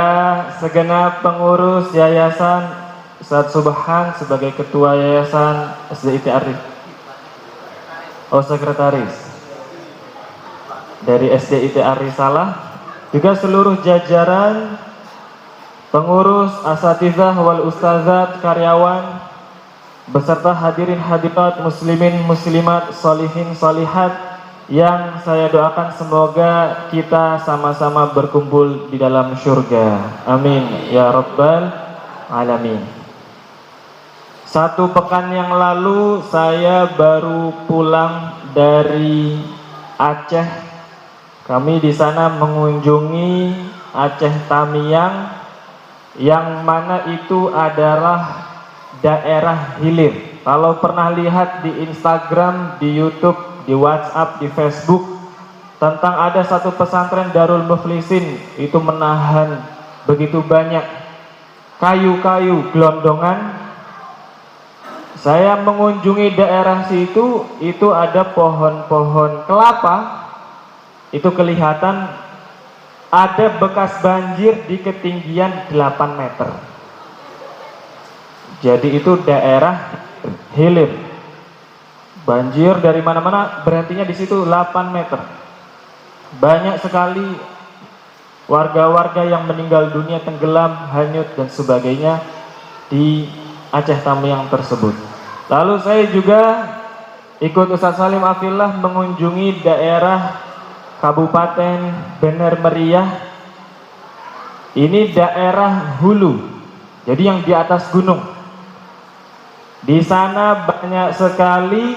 segenap pengurus yayasan, Ustadz Subhan sebagai ketua yayasan SDIT Arif. Oh, sekretaris dari SDIT Arisalah. Juga seluruh jajaran pengurus, asatizah wal ustazat, karyawan, beserta hadirin hadirat muslimin muslimat, solihin solihat, yang saya doakan semoga kita sama-sama berkumpul di dalam surga. Amin ya rabbal alamin. 1 pekan yang lalu saya baru pulang dari Aceh. Kami di sana mengunjungi Aceh Tamiang, yang mana itu adalah daerah hilir. Kalau pernah lihat di Instagram, di YouTube, di WhatsApp, di Facebook, tentang ada satu pesantren Darul Mukhlisin, itu menahan begitu banyak kayu-kayu gelondongan. Saya mengunjungi daerah situ, itu ada pohon-pohon kelapa, itu kelihatan ada bekas banjir di ketinggian 8 meter. Jadi itu daerah hilir. Banjir dari mana-mana, berhentinya di situ 8 meter. Banyak sekali warga-warga yang meninggal dunia, tenggelam, hanyut dan sebagainya di Aceh Tamiang tersebut. Lalu saya juga ikut Ustaz Salim Afillah mengunjungi daerah Kabupaten Bener Meriah. Ini daerah hulu, jadi yang di atas gunung. Di sana banyak sekali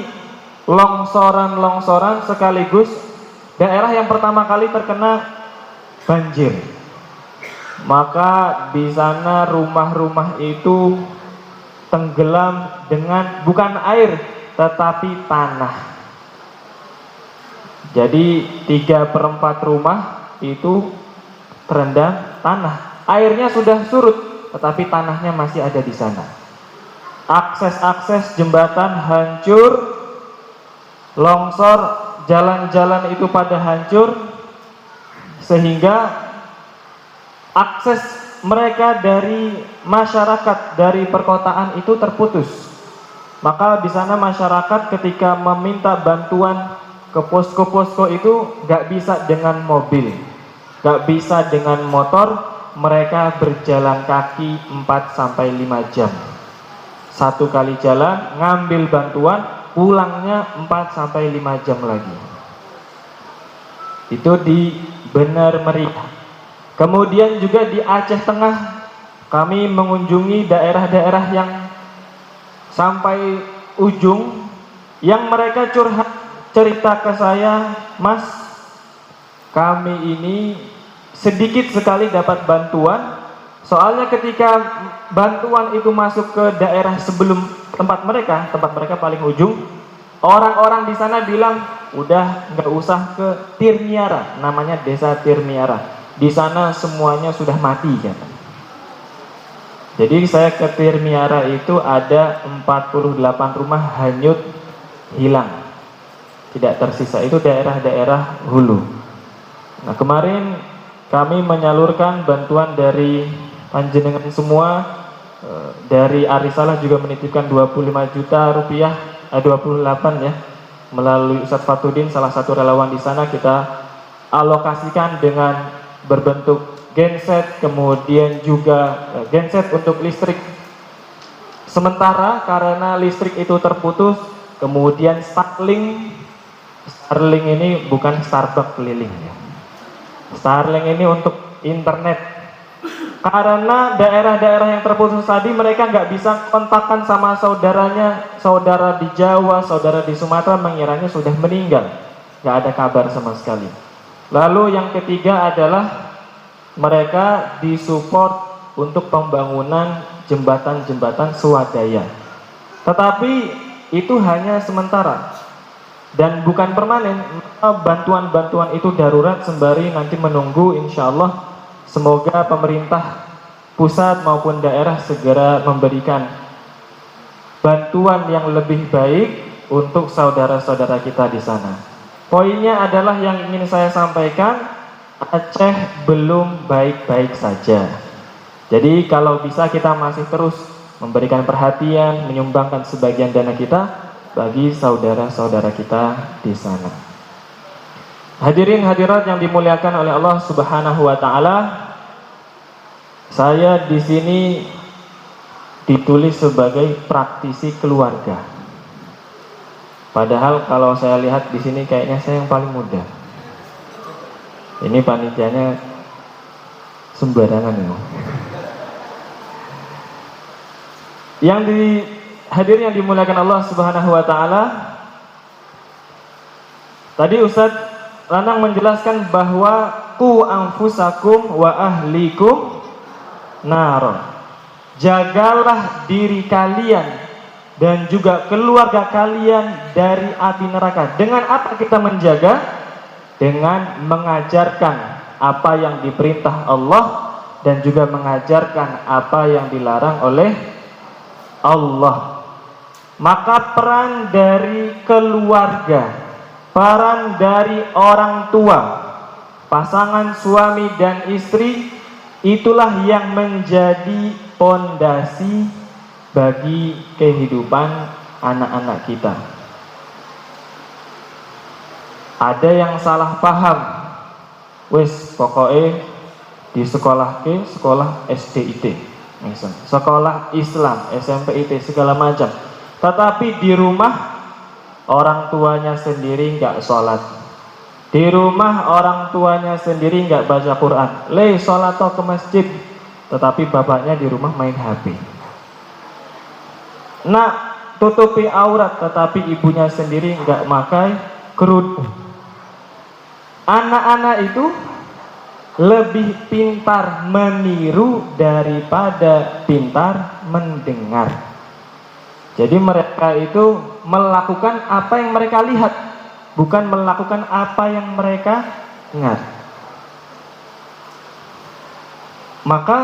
longsoran-longsoran, sekaligus daerah yang pertama kali terkena banjir. Maka di sana rumah-rumah itu tenggelam dengan bukan air tetapi tanah. Jadi 3/4 rumah itu terendam tanah. Airnya sudah surut, tetapi tanahnya masih ada di sana. Akses-akses jembatan hancur, longsor, jalan-jalan itu pada hancur, sehingga akses mereka dari masyarakat, dari perkotaan itu terputus. Maka di sana masyarakat ketika meminta bantuan ke posko-posko itu gak bisa dengan mobil, gak bisa dengan motor, mereka berjalan kaki 4-5 jam. 1 kali jalan, ngambil bantuan, pulangnya 4-5 jam lagi. Itu di Bener Meriah. Kemudian juga di Aceh Tengah, kami mengunjungi daerah-daerah yang sampai ujung, yang mereka curhat cerita ke saya, Mas, kami ini sedikit sekali dapat bantuan. Soalnya ketika bantuan itu masuk ke daerah sebelum tempat mereka paling ujung, orang-orang di sana bilang, udah nggak usah ke Tirmiara, namanya desa Tirmiara. Di sana semuanya sudah mati kan. Jadi saya ke Tirmiara itu ada 48 rumah hanyut, hilang, tidak tersisa. Itu daerah-daerah hulu. Nah, kemarin kami menyalurkan bantuan dari panjenengan semua, dari Arisalah juga menitipkan 25 juta rupiah, 28 ya, melalui Ustadz Fatudin, salah satu relawan di sana. Kita alokasikan dengan berbentuk genset, kemudian juga genset untuk listrik sementara karena listrik itu terputus, kemudian Starlink ini bukan Starbucks keliling ya. Starlink ini untuk internet. Karena daerah-daerah yang terputus tadi mereka nggak bisa kontakkan sama saudaranya, saudara di Jawa, saudara di Sumatera, mengiranya sudah meninggal, nggak ada kabar sama sekali. Lalu yang ketiga adalah mereka disupport untuk pembangunan jembatan-jembatan swadaya. Tetapi itu hanya sementara. dan bukan permanen, bantuan-bantuan itu darurat sembari nanti menunggu insya Allah semoga pemerintah pusat maupun daerah segera memberikan bantuan yang lebih baik untuk saudara-saudara kita di sana. Poinnya adalah yang ingin saya sampaikan, Aceh belum baik-baik saja. Jadi kalau bisa kita masih terus memberikan perhatian, menyumbangkan sebagian dana kita bagi saudara-saudara kita di sana. Hadirin hadirat yang dimuliakan oleh Allah Subhanahu wa taala, saya di sini ditulis sebagai praktisi keluarga. Padahal kalau saya lihat di sini kayaknya saya yang paling muda. Ini panitianya sembarangan ya. Yang hadirin yang dimuliakan Allah Subhanahu wa taala, tadi Ustadz Lanang menjelaskan bahwa qu anfusakum wa ahlikum nar. Jagalah diri kalian dan juga keluarga kalian dari api neraka. Dengan apa kita menjaga? Dengan mengajarkan apa yang diperintah Allah dan juga mengajarkan apa yang dilarang oleh Allah. Maka peran dari keluarga, peran dari orang tua, pasangan suami dan istri, itulah yang menjadi pondasi bagi kehidupan anak-anak kita. Ada yang salah paham, wis pokoknya di sekolah ke sekolah SDIT, sekolah Islam, SMP IT segala macam. Tetapi di rumah orang tuanya sendiri nggak sholat, di rumah orang tuanya sendiri nggak baca Quran, sholat atau ke masjid, tetapi bapaknya di rumah main HP. Nak tutupi aurat, tetapi ibunya sendiri nggak pakai kerudung. Anak-anak itu lebih pintar meniru daripada pintar mendengar. Jadi mereka itu melakukan apa yang mereka lihat, bukan melakukan apa yang mereka dengar. Maka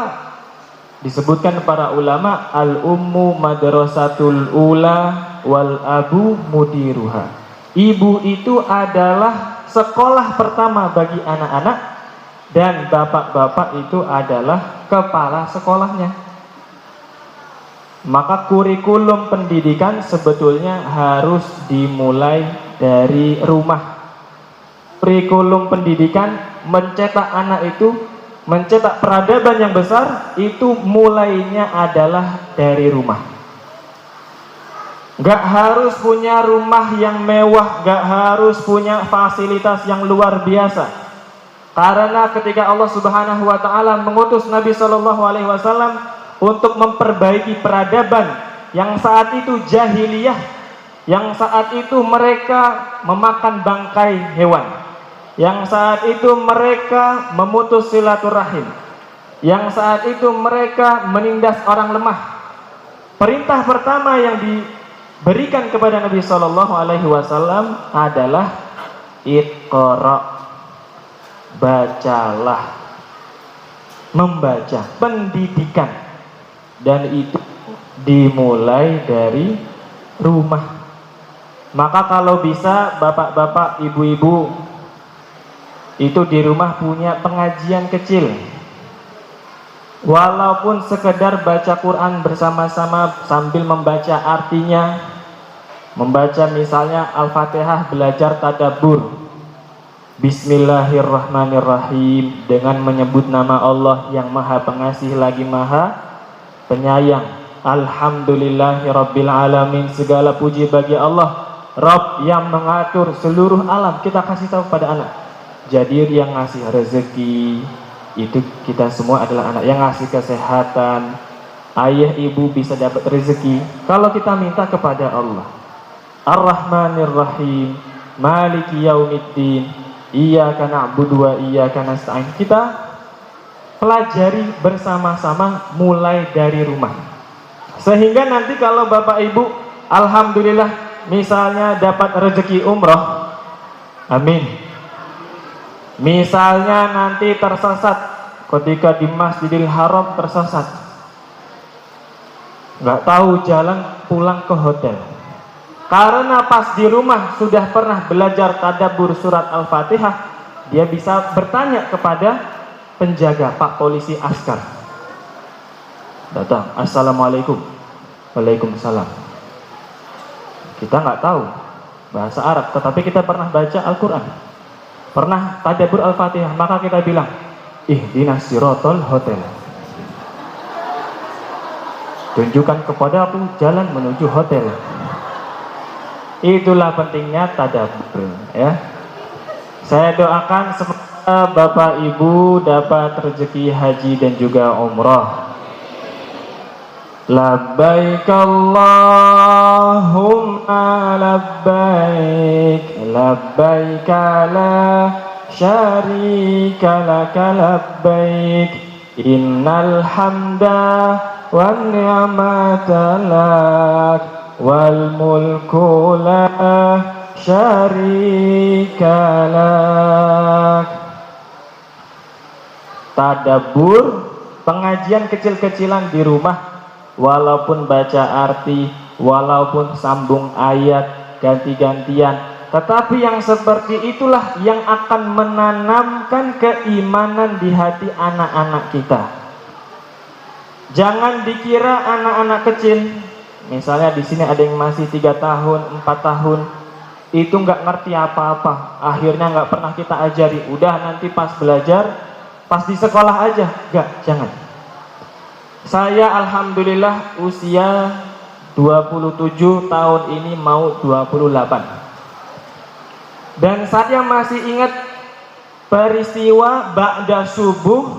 disebutkan para ulama, al-ummu madrasatul ula wal abu mudiruha. Ibu itu adalah sekolah pertama bagi anak-anak dan bapak-bapak itu adalah kepala sekolahnya. Maka kurikulum pendidikan sebetulnya harus dimulai dari rumah. Kurikulum pendidikan mencetak anak itu, mencetak peradaban yang besar itu mulainya adalah dari rumah. Gak harus punya rumah yang mewah, gak harus punya fasilitas yang luar biasa. Karena ketika Allah Subhanahu wa taala mengutus Nabi Shallallahu alaihi wasallam untuk memperbaiki peradaban yang saat itu jahiliyah, yang saat itu mereka memakan bangkai hewan, yang saat itu mereka memutus silaturahim, yang saat itu mereka menindas orang lemah. Perintah pertama yang diberikan kepada Nabi Shallallahu alaihi wasallam adalah Iqra, bacalah, membaca, pendidikan. Dan itu dimulai dari rumah. Maka kalau bisa bapak-bapak, ibu-ibu itu di rumah punya pengajian kecil, walaupun sekedar baca Quran bersama-sama sambil membaca artinya, membaca misalnya Al-Fatihah, belajar tadabbur, Bismillahirrahmanirrahim, dengan menyebut nama Allah yang Maha Pengasih lagi Maha Penyayang. Alhamdulillahirabbil alamin, segala puji bagi Allah, Rabb yang mengatur seluruh alam. Kita kasih tahu pada anak, jadi yang ngasih rezeki itu kita semua adalah anak, yang ngasih kesehatan, ayah ibu bisa dapat rezeki kalau kita minta kepada Allah. Ar-Rahmanir Rahim, Maliki Yaumiddin, Iyyaka na'budu wa iyyaka nasta'in. Kita pelajari bersama-sama mulai dari rumah. Sehingga nanti kalau Bapak Ibu alhamdulillah misalnya dapat rezeki umroh, amin. Misalnya nanti tersesat ketika di Masjidil Haram, tersesat, nggak tahu jalan pulang ke hotel, karena pas di rumah sudah pernah belajar tadabbur surat Al-Fatihah, dia bisa bertanya kepada penjaga, Pak polisi askar, datang, Assalamualaikum. Waalaikumsalam. Kita nggak tahu bahasa Arab, tetapi kita pernah baca Al-Quran, pernah tadabbur Al-Fatihah, maka kita bilang, ihdinas sirotol hotel, tunjukkan kepada aku jalan menuju hotel. Itulah pentingnya tadabbur, ya. Saya doakan semoga Bapak Ibu dapat rezeki haji dan juga umrah. Labbaik Allahumma labbaik, labbaik la syarika laka labbaik, innal hamda wan ni'mata lak wal mulku la syarika lak. Tadabbur, pengajian kecil-kecilan di rumah, walaupun baca arti, walaupun sambung ayat ganti-gantian, tetapi yang seperti itulah yang akan menanamkan keimanan di hati anak-anak kita. Jangan dikira anak-anak kecil, misalnya di sini ada yang masih 3 tahun, 4 tahun, itu nggak ngerti apa-apa, akhirnya nggak pernah kita ajari, udah nanti pas belajar, pas di sekolah aja, nggak, jangan. Saya alhamdulillah usia 27 tahun ini mau 28. Dan saya masih ingat peristiwa ba'da subuh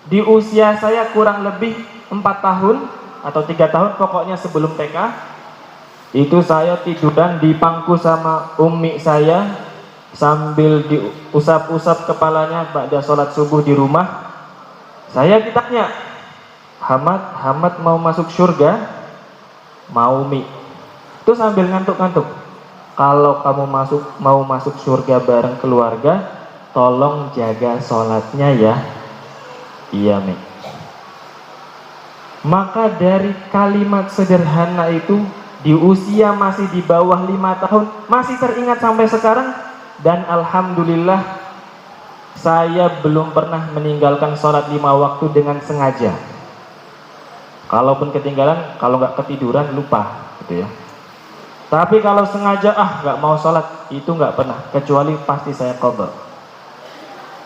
di usia saya kurang lebih 4 tahun atau 3 tahun, pokoknya sebelum TK. Itu saya tiduran di pangku sama umi saya sambil diusap-usap kepalanya ba'da sholat subuh di rumah. Saya ditanya, Hamad mau masuk surga? Mau Mi? Itu sambil ngantuk-ngantuk. Kalau kamu mau masuk surga bareng keluarga, tolong jaga sholatnya ya. Iya Mi. Maka dari kalimat sederhana itu, di usia masih di bawah 5 tahun, masih teringat sampai sekarang. Dan alhamdulillah, saya belum pernah meninggalkan sholat 5 waktu dengan sengaja. Kalaupun ketinggalan, kalau nggak ketiduran lupa, gitu ya. Tapi kalau sengaja nggak mau sholat, itu nggak pernah, kecuali pasti saya qadha.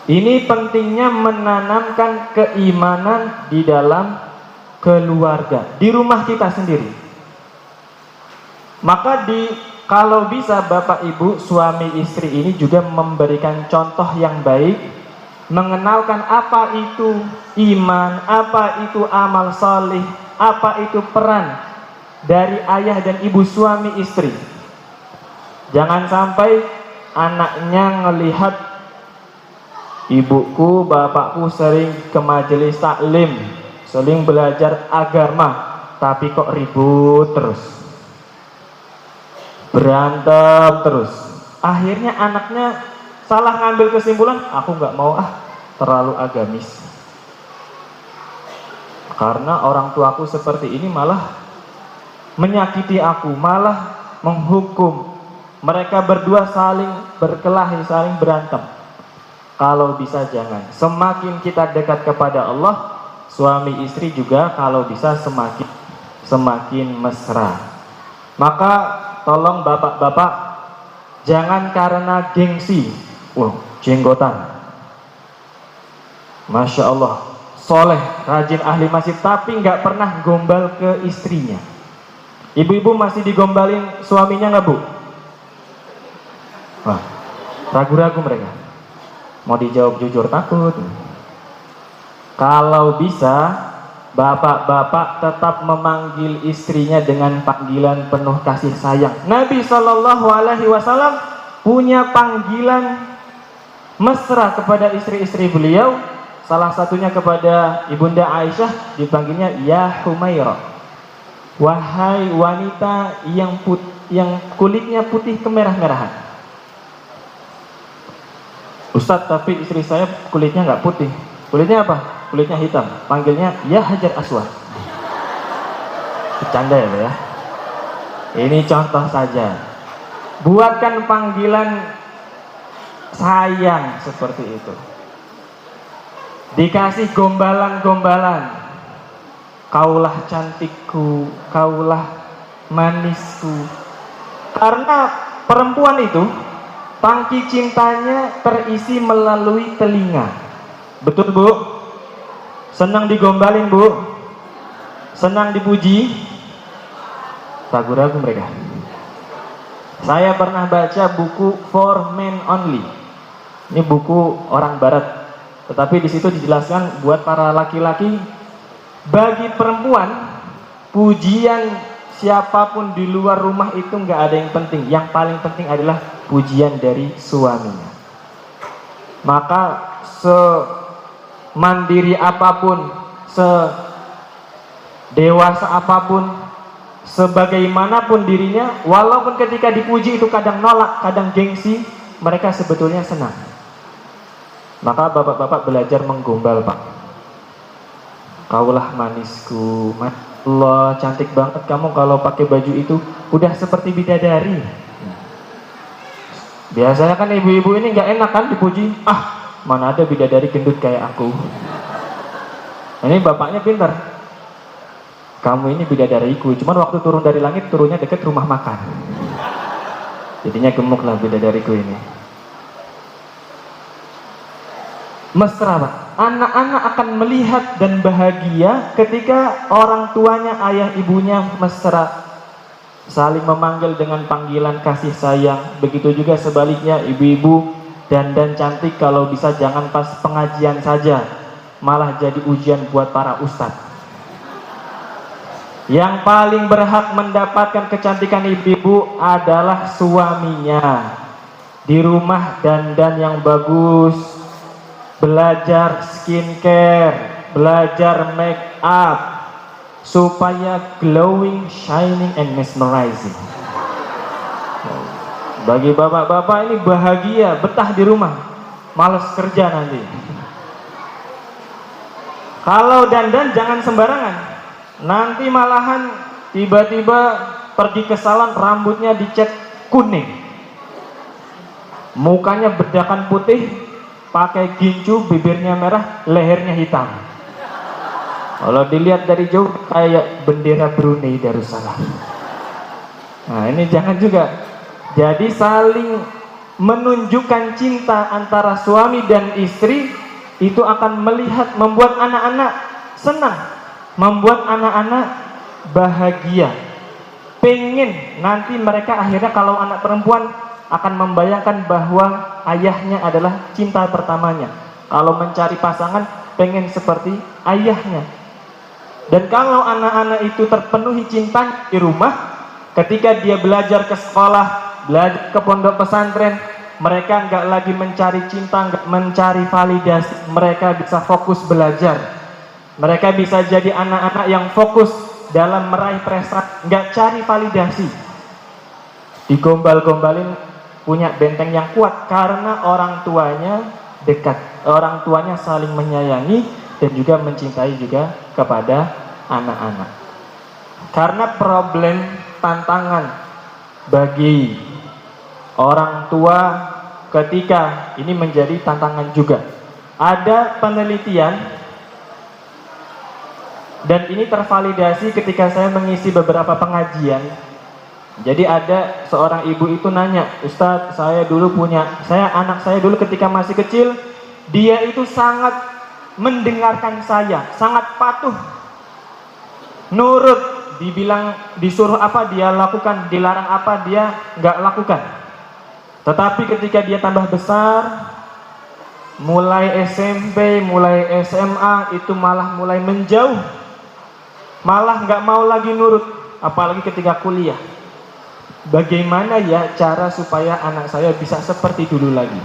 Ini pentingnya menanamkan keimanan di dalam keluarga, di rumah kita sendiri. Maka kalau bisa Bapak Ibu suami istri ini juga memberikan contoh yang baik, mengenalkan apa itu iman, apa itu amal salih, apa itu peran dari ayah dan ibu suami istri. Jangan sampai anaknya ngelihat ibuku, bapakku sering ke majelis taklim, sering belajar agama, tapi kok ribut terus, berantem terus. Akhirnya anaknya salah ngambil kesimpulan, aku nggak mau terlalu agamis. Karena orang tuaku seperti ini malah menyakiti aku, malah menghukum. Mereka berdua saling berkelahi, saling berantem. Kalau bisa jangan. Semakin kita dekat kepada Allah, suami istri juga kalau bisa semakin mesra. Maka tolong bapak-bapak, jangan karena gengsi, jenggotan, Masya Allah, soleh, rajin, ahli masjid, tapi nggak pernah gombal ke istrinya. Ibu-ibu masih digombalin suaminya nggak, Bu? Wah, ragu-ragu mereka. Mau dijawab jujur takut. Kalau bisa, bapak-bapak tetap memanggil istrinya dengan panggilan penuh kasih sayang. Nabi SAW punya panggilan mesra kepada istri-istri beliau. Salah satunya kepada Ibunda Aisyah, dipanggilnya Ya Humairah. Wahai wanita yang kulitnya putih kemerah-merahan. Ustadz, tapi istri saya kulitnya nggak putih. Kulitnya apa? Kulitnya hitam. Panggilnya ya Hajar Aswad. Bercanda ya, Pak ya. Ini contoh saja. Buatkan panggilan sayang seperti itu. Dikasih gombalan-gombalan. Kaulah cantikku, kaulah manisku. Karena perempuan itu tangki cintanya terisi melalui telinga. Betul, Bu? Senang digombalin, Bu? Senang dipuji? Ragu-ragu mereka. Saya pernah baca buku For Men Only. Ini buku orang barat. Tetapi di situ dijelaskan buat para laki-laki, bagi perempuan pujian siapapun di luar rumah itu nggak ada yang penting. Yang paling penting adalah pujian dari suaminya. Maka semandiri apapun, sedewasa apapun, sebagaimanapun dirinya, walaupun ketika dipuji itu kadang nolak, kadang gengsi, mereka sebetulnya senang. Maka bapak-bapak belajar menggombal, Pak. Kaulah manisku, Allah cantik banget kamu kalau pakai baju itu, udah seperti bidadari. Biasanya kan ibu-ibu ini nggak enak kan dipuji, mana ada bidadari gendut kayak aku. Ini bapaknya pintar. Kamu ini bidadariku, cuman waktu turun dari langit turunnya deket rumah makan. Jadinya gemuk lah bidadariku ini. Mesra, Pak. Anak-anak akan melihat dan bahagia ketika orang tuanya, ayah ibunya mesra, saling memanggil dengan panggilan kasih sayang. Begitu juga sebaliknya, ibu-ibu dandan cantik kalau bisa jangan pas pengajian saja, malah jadi ujian buat para ustadz. Yang paling berhak mendapatkan kecantikan ibu-ibu adalah suaminya. Di rumah dandan yang bagus, belajar skincare, belajar make up supaya glowing, shining, and mesmerizing. Bagi bapak-bapak ini bahagia, betah di rumah, males kerja nanti. Kalau dandan jangan sembarangan, nanti malahan tiba-tiba pergi ke salon rambutnya dicat kuning, mukanya bedakan putih, pakai gincu, bibirnya merah, lehernya hitam. Kalau dilihat dari jauh kayak bendera Brunei Darussalam. Nah ini jangan juga. Jadi saling menunjukkan cinta antara suami dan istri itu akan membuat anak-anak senang, membuat anak-anak bahagia. Pengen nanti mereka akhirnya kalau anak perempuan akan membayangkan bahwa ayahnya adalah cinta pertamanya. Kalau mencari pasangan pengen seperti ayahnya. Dan kalau anak-anak itu terpenuhi cinta di rumah, ketika dia belajar ke sekolah, belajar ke pondok pesantren, mereka nggak lagi mencari cinta, nggak mencari validasi, mereka bisa fokus belajar. Mereka bisa jadi anak-anak yang fokus dalam meraih prestasi, nggak cari validasi. Digombal-gombalin, punya benteng yang kuat karena orang tuanya dekat, orang tuanya saling menyayangi dan juga mencintai juga kepada anak-anak. Karena problem tantangan bagi orang tua ketika ini menjadi tantangan juga. Ada penelitian dan ini tervalidasi ketika saya mengisi beberapa pengajian. Jadi ada seorang ibu itu nanya, Ustadz, anak saya dulu ketika masih kecil, dia itu sangat mendengarkan saya, sangat patuh, nurut, disuruh apa dia lakukan, dilarang apa dia nggak lakukan. Tetapi ketika dia tambah besar, mulai SMP, mulai SMA itu malah mulai menjauh, malah nggak mau lagi nurut, apalagi ketika kuliah. Bagaimana ya cara supaya anak saya bisa seperti dulu lagi?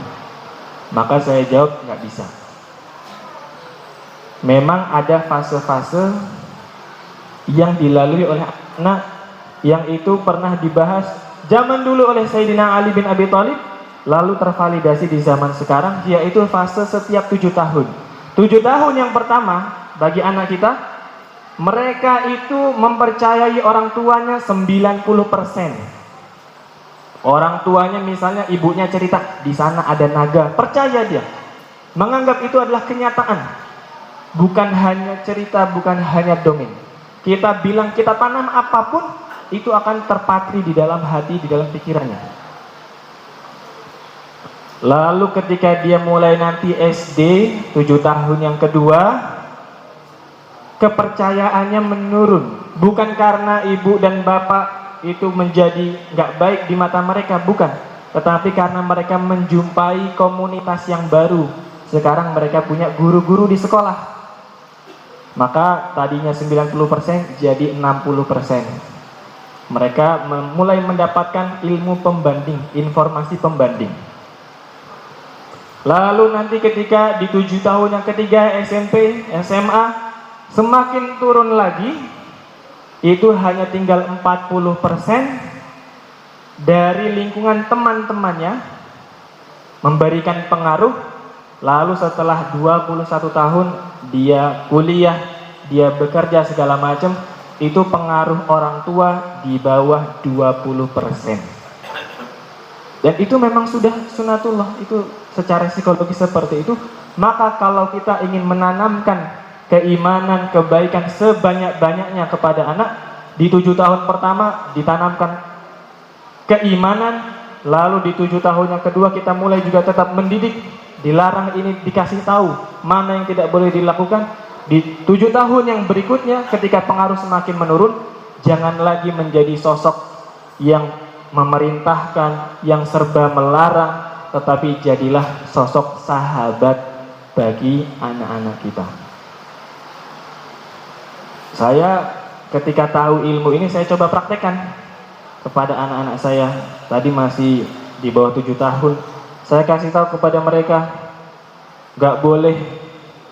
Maka saya jawab, nggak bisa. Memang ada fase-fase yang dilalui oleh Nah, yang itu pernah dibahas zaman dulu oleh Sayyidina Ali bin Abi Thalib, lalu tervalidasi di zaman sekarang, yaitu fase setiap 7 tahun. 7 tahun yang pertama bagi anak kita, mereka itu mempercayai orang tuanya 90%. Orang tuanya misalnya ibunya cerita di sana ada naga, percaya dia. Menganggap itu adalah kenyataan. Bukan hanya cerita, bukan hanya dongeng. Kita bilang, kita tanam apapun, itu akan terpatri di dalam hati, di dalam pikirannya. Lalu ketika dia mulai nanti SD, 7 tahun yang kedua, kepercayaannya menurun. Bukan karena ibu dan bapak itu menjadi nggak baik di mata mereka, bukan. Tetapi karena mereka menjumpai komunitas yang baru. Sekarang mereka punya guru-guru di sekolah. Maka tadinya 90% jadi 60%. Mereka mulai mendapatkan ilmu pembanding, informasi pembanding. Lalu nanti ketika di 7 tahun yang ketiga SMP, SMA, semakin turun lagi, itu hanya tinggal 40% dari lingkungan teman-temannya memberikan pengaruh. Lalu setelah 21 tahun dia kuliah, dia bekerja segala macam, itu pengaruh orang tua di bawah 20%. Dan itu memang sudah sunatullah, itu secara psikologis seperti itu. Maka kalau kita ingin menanamkan keimanan, kebaikan sebanyak-banyaknya kepada anak, di 7 tahun pertama ditanamkan keimanan, lalu di 7 tahun yang kedua kita mulai juga tetap mendidik, dilarang ini, dikasih tahu mana yang tidak boleh dilakukan. Di 7 tahun yang berikutnya ketika pengaruh semakin menurun, jangan lagi menjadi sosok yang memerintahkan, yang serba melarang, tetapi jadilah sosok sahabat bagi anak-anak kita. Saya ketika tahu ilmu ini, saya coba praktekkan kepada anak-anak saya. Tadi masih di bawah 7 tahun. Saya kasih tahu kepada mereka, gak boleh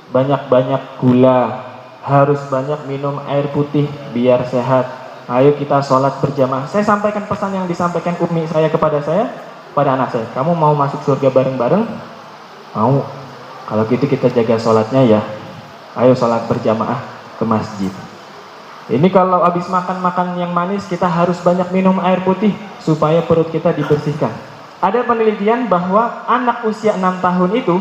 banyak-banyak gula, harus banyak minum air putih biar sehat. Ayo kita sholat berjamaah. Saya sampaikan pesan yang disampaikan umi saya kepada anak saya. Kamu mau masuk surga bareng-bareng? Mau. Kalau gitu kita jaga sholatnya ya. Ayo sholat berjamaah ke masjid. Ini kalau habis makan yang manis, kita harus banyak minum air putih supaya perut kita dibersihkan. Ada penelitian bahwa anak usia 6 tahun itu,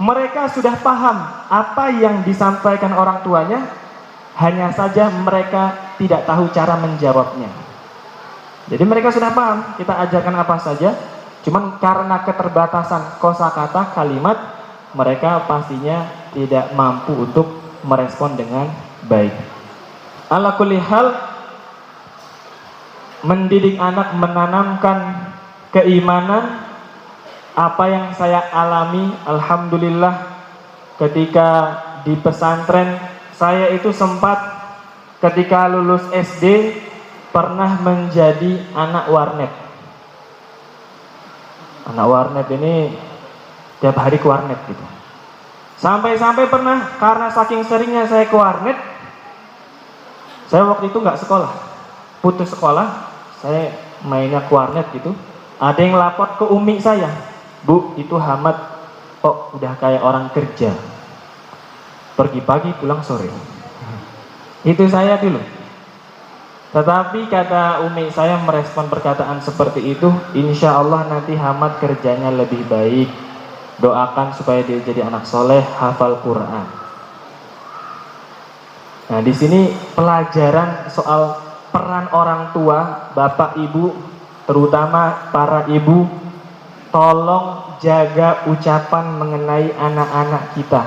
mereka sudah paham apa yang disampaikan orang tuanya, hanya saja mereka tidak tahu cara menjawabnya. Jadi mereka sudah paham, kita ajarkan apa saja, cuman karena keterbatasan kosakata kalimat, mereka pastinya tidak mampu untuk merespon dengan baik. Ala kulli hal, mendidik anak, menanamkan keimanan, apa yang saya alami, alhamdulillah, ketika di pesantren, saya itu sempat ketika lulus SD pernah menjadi anak warnet. Anak warnet ini tiap hari ke warnet gitu. Sampai-sampai pernah, karena saking seringnya saya ke warnet, saya waktu itu nggak sekolah, putus sekolah, saya mainnya ke warnet gitu. Ada yang lapor ke umi saya, Bu, itu Hamad kok udah kayak orang kerja, pergi pagi pulang sore. Itu saya dulu. Tetapi kata umi saya merespon perkataan seperti itu, insya Allah nanti Hamad kerjanya lebih baik. Doakan supaya dia jadi anak soleh, hafal Quran. Nah, di sini pelajaran soal peran orang tua, bapak ibu, terutama para ibu, tolong jaga ucapan mengenai anak-anak kita.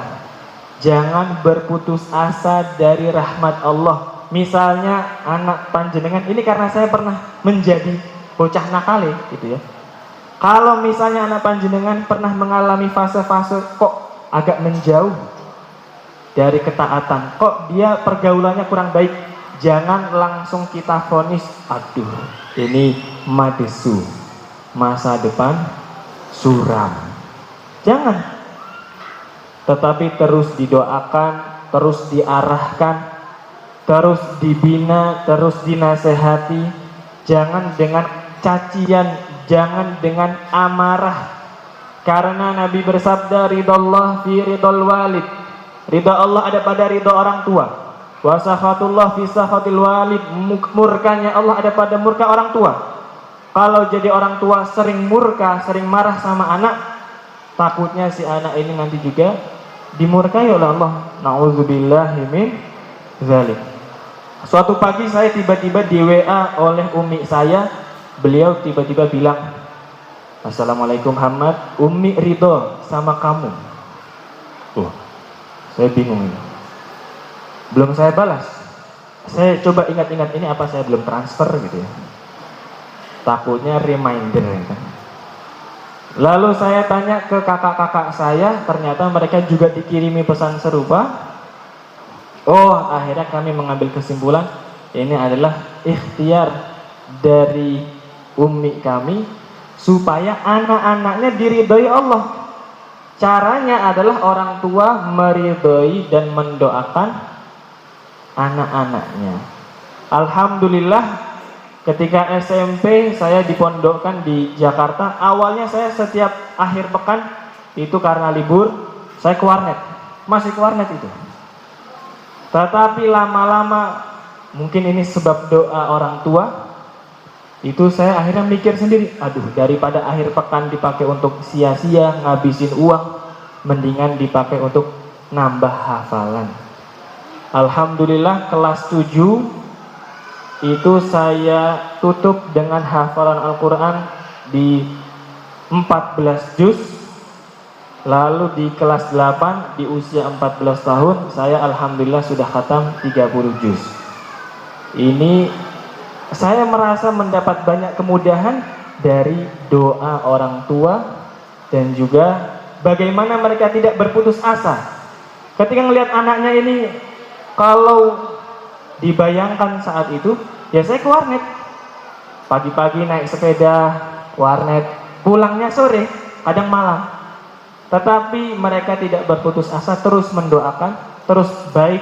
Jangan berputus asa dari rahmat Allah. Misalnya anak panjenengan, ini karena saya pernah menjadi bocah nakal gitu ya. Kalau misalnya anak panjenengan pernah mengalami fase-fase kok agak menjauh dari ketaatan, kok dia pergaulannya kurang baik, jangan langsung kita vonis, aduh ini madesu, masa depan suram. Jangan. Tetapi terus didoakan, terus diarahkan, terus dibina, terus dinasehati, jangan dengan cacian, jangan dengan amarah. Karena Nabi bersabda, ridallah fi ridal walid. Ridha Allah ada pada ridha orang tua. Wa sakhatullah fi sakhatil walid. Murkanya Allah ada pada murka orang tua. Kalau jadi orang tua sering murka, sering marah sama anak, takutnya si anak ini nanti juga dimurkai oleh Allah. Nauzubillahi min dzalik. Suatu pagi saya tiba-tiba di WA oleh umi saya. Beliau tiba-tiba bilang, Assalamualaikum Muhammad, Umi ridho sama kamu. Saya bingung ini. Belum saya balas. Saya coba ingat-ingat, ini apa saya belum transfer gitu ya. Takutnya reminder ya kan. Lalu saya tanya ke kakak-kakak saya, ternyata mereka juga dikirimi pesan serupa. Akhirnya kami mengambil kesimpulan, ini adalah ikhtiar dari umi kami supaya anak-anaknya diridhoi Allah. Caranya adalah orang tua meridhoi dan mendoakan anak-anaknya. Alhamdulillah, ketika SMP saya dipondokkan di Jakarta. Awalnya saya setiap akhir pekan itu karena libur, saya ke warnet. Masih ke warnet itu. Tetapi lama-lama, mungkin ini sebab doa orang tua, itu saya akhirnya mikir sendiri, daripada akhir pekan dipakai untuk sia-sia ngabisin uang, mendingan dipakai untuk nambah hafalan. Alhamdulillah kelas 7 itu saya tutup dengan hafalan Al-Quran di 14 juz. Lalu di kelas 8 di usia 14 tahun saya alhamdulillah sudah khatam 30 juz. Ini saya merasa mendapat banyak kemudahan dari doa orang tua dan juga bagaimana mereka tidak berputus asa. Ketika melihat anaknya ini, kalau dibayangkan saat itu, ya saya ke warnet. Pagi-pagi naik sepeda, warnet, pulangnya sore, kadang malam. Tetapi mereka tidak berputus asa, terus mendoakan, terus baik.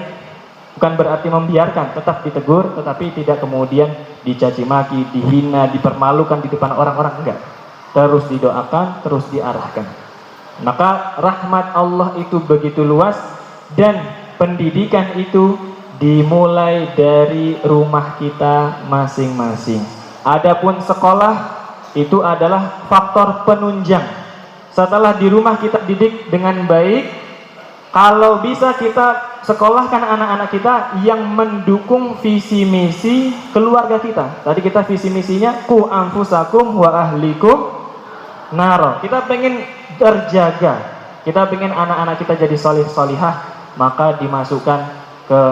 Bukan berarti membiarkan, tetap ditegur, tetapi tidak kemudian dicaci maki, dihina, dipermalukan di depan orang-orang, enggak. Terus didoakan, terus diarahkan. Maka rahmat Allah itu begitu luas, dan pendidikan itu dimulai dari rumah kita masing-masing. Adapun sekolah itu adalah faktor penunjang. Setelah di rumah kita didik dengan baik, kalau bisa kita sekolahkan anak-anak kita yang mendukung visi misi keluarga kita. Tadi kita visi misinya ku anfusakum wa ahlikum naro. Kita pengen terjaga, kita pengen anak-anak kita jadi solih solihah, maka dimasukkan ke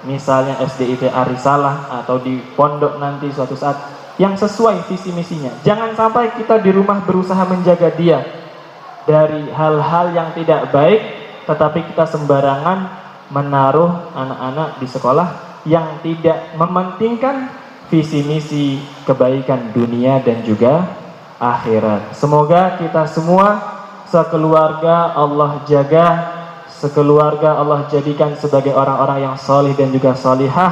misalnya SDIT Arisalah atau di pondok nanti suatu saat yang sesuai visi misinya. Jangan sampai kita di rumah berusaha menjaga dia dari hal-hal yang tidak baik, tetapi kita sembarangan menaruh anak-anak di sekolah yang tidak mementingkan visi misi kebaikan dunia dan juga akhirat. Semoga kita semua sekeluarga Allah jaga, sekeluarga Allah jadikan sebagai orang-orang yang solih dan juga solihah,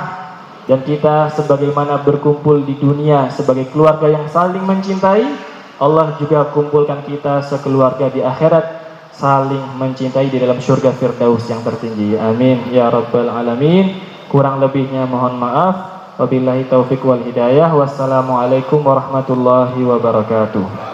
dan kita sebagaimana berkumpul di dunia sebagai keluarga yang saling mencintai, Allah juga kumpulkan kita sekeluarga di akhirat saling mencintai di dalam surga Firdaus yang tertinggi. Amin ya rabbal alamin. Kurang lebihnya mohon maaf. Wabillahi taufiq wal hidayah. Wassalamualaikum warahmatullahi wabarakatuh.